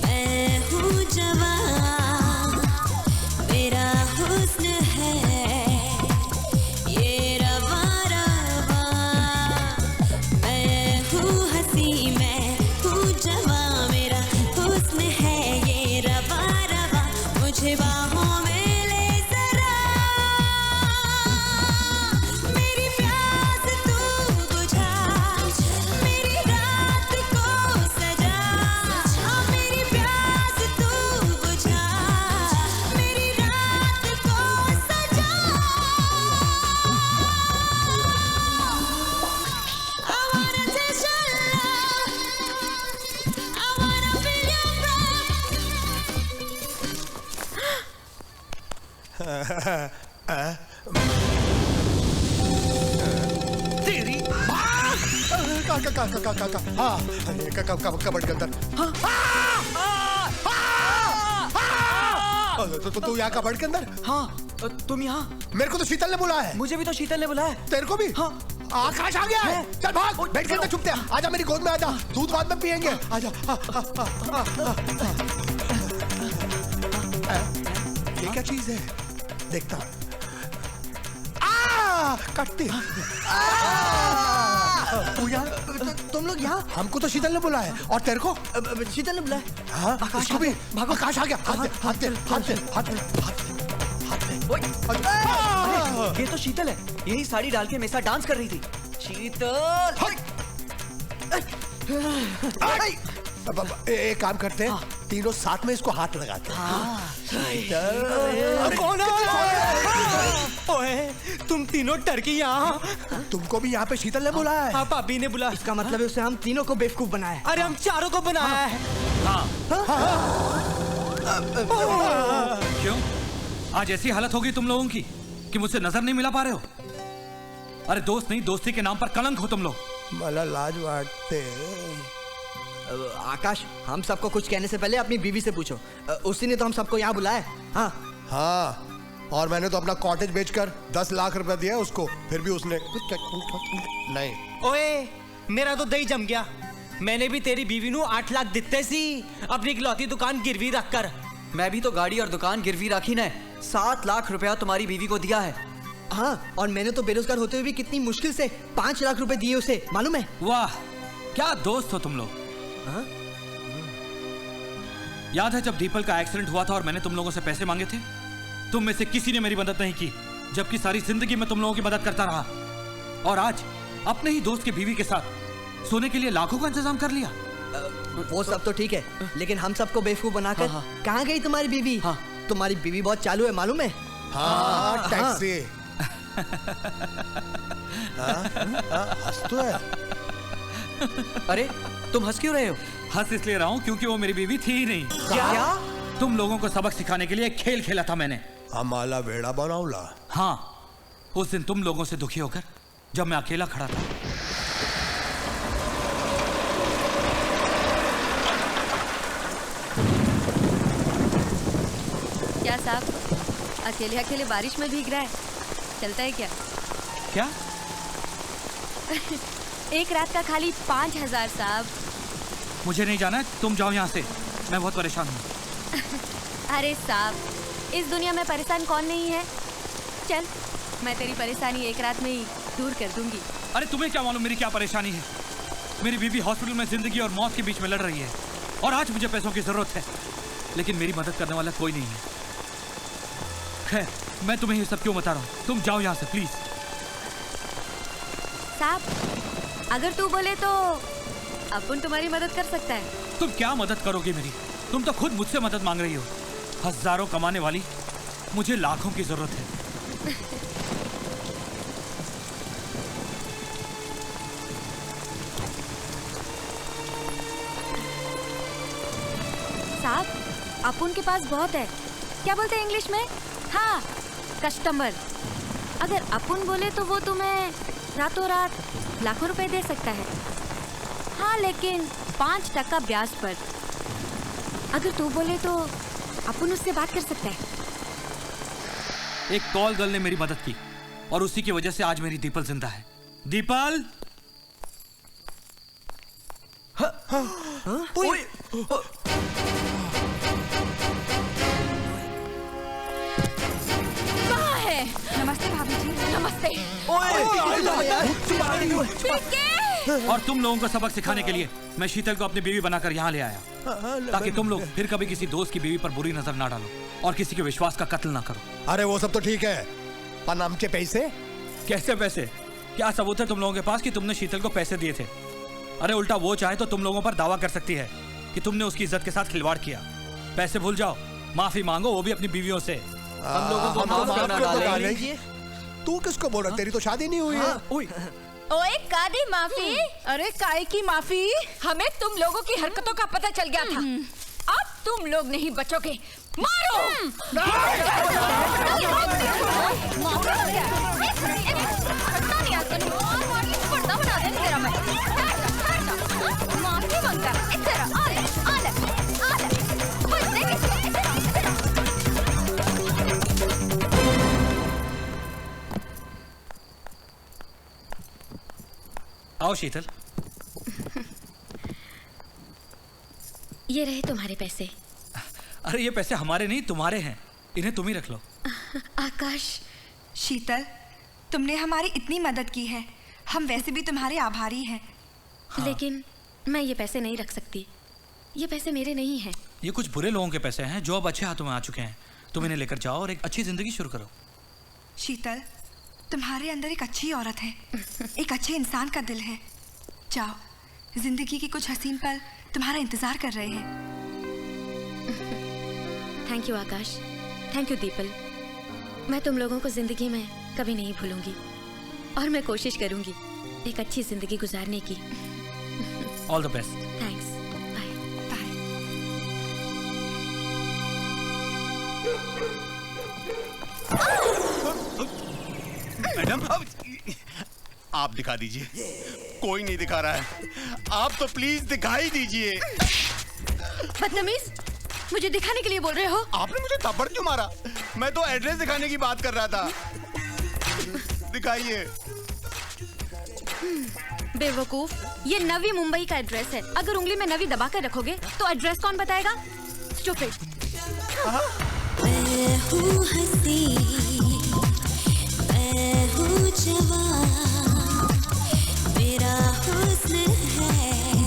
मैं हूँ जवान, मेरा हुस्न है ये रवा रवा। मैं हूँ हंसी, मैं हूँ जवान, मेरा हुस्न है ये रवा रवा। मुझे बाहों में ले जरा, मेरी प्यास तू बुझा, मेरी रात को सजा। मेरी प्यास तू बुझा, मेरी रात को सजा। I wanna taste your love, I wanna feel your तेरी कबड़ के अंदर। तो तू यहाँ कबड़ के अंदर? हाँ, तुम यहाँ? मेरे को तो शीतल ने बुलाया है। मुझे भी तो शीतल ने बुलाया है। तेरे को भी? हाँ। आकाश आ गया है। चल भाग, बैठ के अंदर छुपते हैं। आजा मेरी गोद में आजा, दूध बाद में पियेंगे। आजा। ये क्या चीज है? देखता हूँ। कटती। तुम लोग यहाँ? हमको तो शीतल ने बुलाया है। और तेरे को? शीतल ने बुलाया। हाँ, उसको भी। भागो, आकाश आ गया। हाथ दे। ये तो शीतल है, यही साड़ी डाल के मेसा डांस कर रही थी। शीतल! एक काम करते हैं, तीनों साथ में इसको हाथ लगाते हैं। कौन है? ओए, तुम तीनों टर्की यहाँ? तुमको भी यहाँ पे शीतल ने बुलाया है? हाँ, भाभी ने बुलाया। इसका मतलब है उसे हम तीनों को बेवकूफ बनाया है। अरे हम चारों को बनाया है। क्यों? आज ऐसी हालत होगी तुम लोगों की कि मुझसे नजर नहीं मिला पा रहे हो? अरे दोस्त नहीं, दोस्ती के नाम पर कलंक हो तुम लोग। मला लाज वाटते। आकाश, हम सबको कुछ कहने से पहले अपनी बीवी से पूछो। उसी ने तो हम सबको यहाँ बुलाया है। हाँ, और मैंने तो अपना कॉटेज बेचकर 10 लाख रुपए दिया उसको, फिर भी उसने कुछ नहीं। ओए, मेरा तो दही जम गया। मैंने भी तेरी बीवी नू 8 लाख दिते सी अपनी इकलौती दुकान गिरवी रख कर। मैं भी तो गाड़ी और दुकान गिरवी रखी ने। 7 लाख रुपया तुम्हारी बीवी को दिया है। हाँ, और मैंने तो बेरोजगार होते हुए भी कितनी मुश्किल से 5 लाख रुपए दिए उसे, मालूम है? वाह, क्या दोस्त हो तुम लोग। याद है जब दीपल का एक्सीडेंट हुआ था और मैंने तुम लोगों से पैसे मांगे थे? तुम में से किसी ने मेरी मदद नहीं की, जबकि सारी जिंदगी मैं तुम लोगों की मदद करता रहा। और आज अपने ही दोस्त की बीवी के साथ सोने के लिए लाखों का इंतजाम कर लिया। वो सब तो ठीक है, लेकिन हम सबको बेवकूफ बनाकर कहाँ गई तुम्हारी बीवी? तुम्हारी बीवी बहुत चालू है, मालूम है? हाँ, टैक्सी। हंस तो है। अरे तुम हंस क्यों रहे हो? हंस इसलिए रहा हूं क्योंकि वो मेरी बीवी थी ही नहीं। क्या? तुम लोगों को सबक सिखाने के लिए एक खेल खेला था मैंने। हमारा वेड़ा बनाऊला। हाँ, उस दिन तुम लोगों से दुखी होकर जब मैं अकेला खड़ा था। क्या साहब, अकेले अकेले बारिश में भीग रहा है? चलता है क्या? क्या? एक रात का खाली 5,000 साहब। मुझे नहीं जाना है, तुम जाओ यहाँ से। मैं बहुत परेशान हूँ। अरे साहब, इस दुनिया में परेशान कौन नहीं है? चल, मैं तेरी परेशानी एक रात में ही दूर कर दूंगी। अरे तुम्हें क्या मालूम मेरी क्या परेशानी है? मेरी बीवी हॉस्पिटल में जिंदगी और मौत के बीच में लड़ रही है और आज मुझे पैसों की जरूरत है, लेकिन मेरी मदद करने वाला कोई नहीं है। खैर, मैं तुम्हें ये सब क्यों बता रहा हूँ? तुम जाओ यहाँ से प्लीज। साहब, अगर तू बोले तो अपन तुम्हारी मदद कर सकता है। तुम क्या मदद करोगे मेरी? तुम तो खुद मुझसे मदद मांग रही हो। हजारों कमाने वाली मुझे लाखों की जरूरत है। साहब, अपन के पास बहुत है। क्या बोलते हैं इंग्लिश में? हाँ, कस्टमर। अगर अपन बोले तो वो तुम्हें रातों रात लाखों रुपए दे सकता है। हाँ, लेकिन 5% ब्याज पर। अगर तू बोले तो अपन उससे बात कर सकता है। एक कॉल गर्ल ने मेरी मदद की और उसी की वजह से आज मेरी दीपल जिंदा है। दीपल! कहाँ है? नमस्ते भाभी जी। नमस्ते। और तुम लोगों को सबक सिखाने के लिए मैं शीतल को अपनी बीवी बनाकर यहाँ ले आया, ताकि तुम लोग फिर कभी किसी दोस्त की बीवी पर बुरी नजर ना डालो और किसी के विश्वास का कत्ल ना करो। अरे वो सब तो ठीक है, पर आमचे पैसे? कैसे पैसे? क्या सबूत है तुम लोगों के पास कि तुमने शीतल को पैसे दिए थे? अरे उल्टा वो चाहे तो तुम लोगों पर दावा कर सकती है कि तुमने उसकी इज्जत के साथ खिलवाड़ किया। पैसे भूल जाओ, माफी मांगो, वो भी अपनी बीवियों से। हम लोगों को माफ करना डाले। तू किसको बोल रहा? तेरी तो शादी नहीं हुई है। ओए, कादी माफी? अरे काय की माफी? हमें तुम लोगों की हरकतों का पता चल गया था। अब तुम लोग नहीं बचोगे। मारो! आओ शीतल। ये रहे तुम्हारे पैसे। अरे ये पैसे हमारे नहीं, तुम्हारे हैं। इन्हें तुम ही रख लो। आकाश, शीतल, तुमने हमारी इतनी मदद की है, हम वैसे भी तुम्हारे आभारी हैं। लेकिन मैं ये पैसे नहीं रख सकती। ये पैसे मेरे नहीं हैं। ये कुछ बुरे लोगों के पैसे हैं जो अब अच्छे हाथों में आ चुके हैं। तुम इन्हें लेकर जाओ और एक अच्छी जिंदगी शुरू करो। शीतल, तुम्हारे अंदर एक अच्छी औरत है, एक अच्छे इंसान का दिल है। जाओ, जिंदगी की कुछ हसीन पल तुम्हारा इंतजार कर रहे हैं। Thank you Akash, thank you the people. मैं तुम लोगों को जिंदगी में कभी नहीं भूलूंगी और मैं कोशिश करूंगी एक अच्छी जिंदगी गुजारने की। All the best. Thanks. Madam, आप दिखा दीजिए। कोई नहीं दिखा रहा है, आप तो प्लीज दिखाई दीजिए। बदतमीज, मुझे दिखाने के लिए बोल रहे हो? आपने मुझे थप्पड़ क्यों मारा? मैं तो एड्रेस दिखाने की बात कर रहा था। दिखाइए। बेवकूफ, ये नवी मुंबई का एड्रेस है। अगर उंगली में नवी दबा कर रखोगे तो एड्रेस कौन बताएगा? स्टूपिड। मैं हूँ हंसी, मैं हूँ जवान, मेरा हुस्न है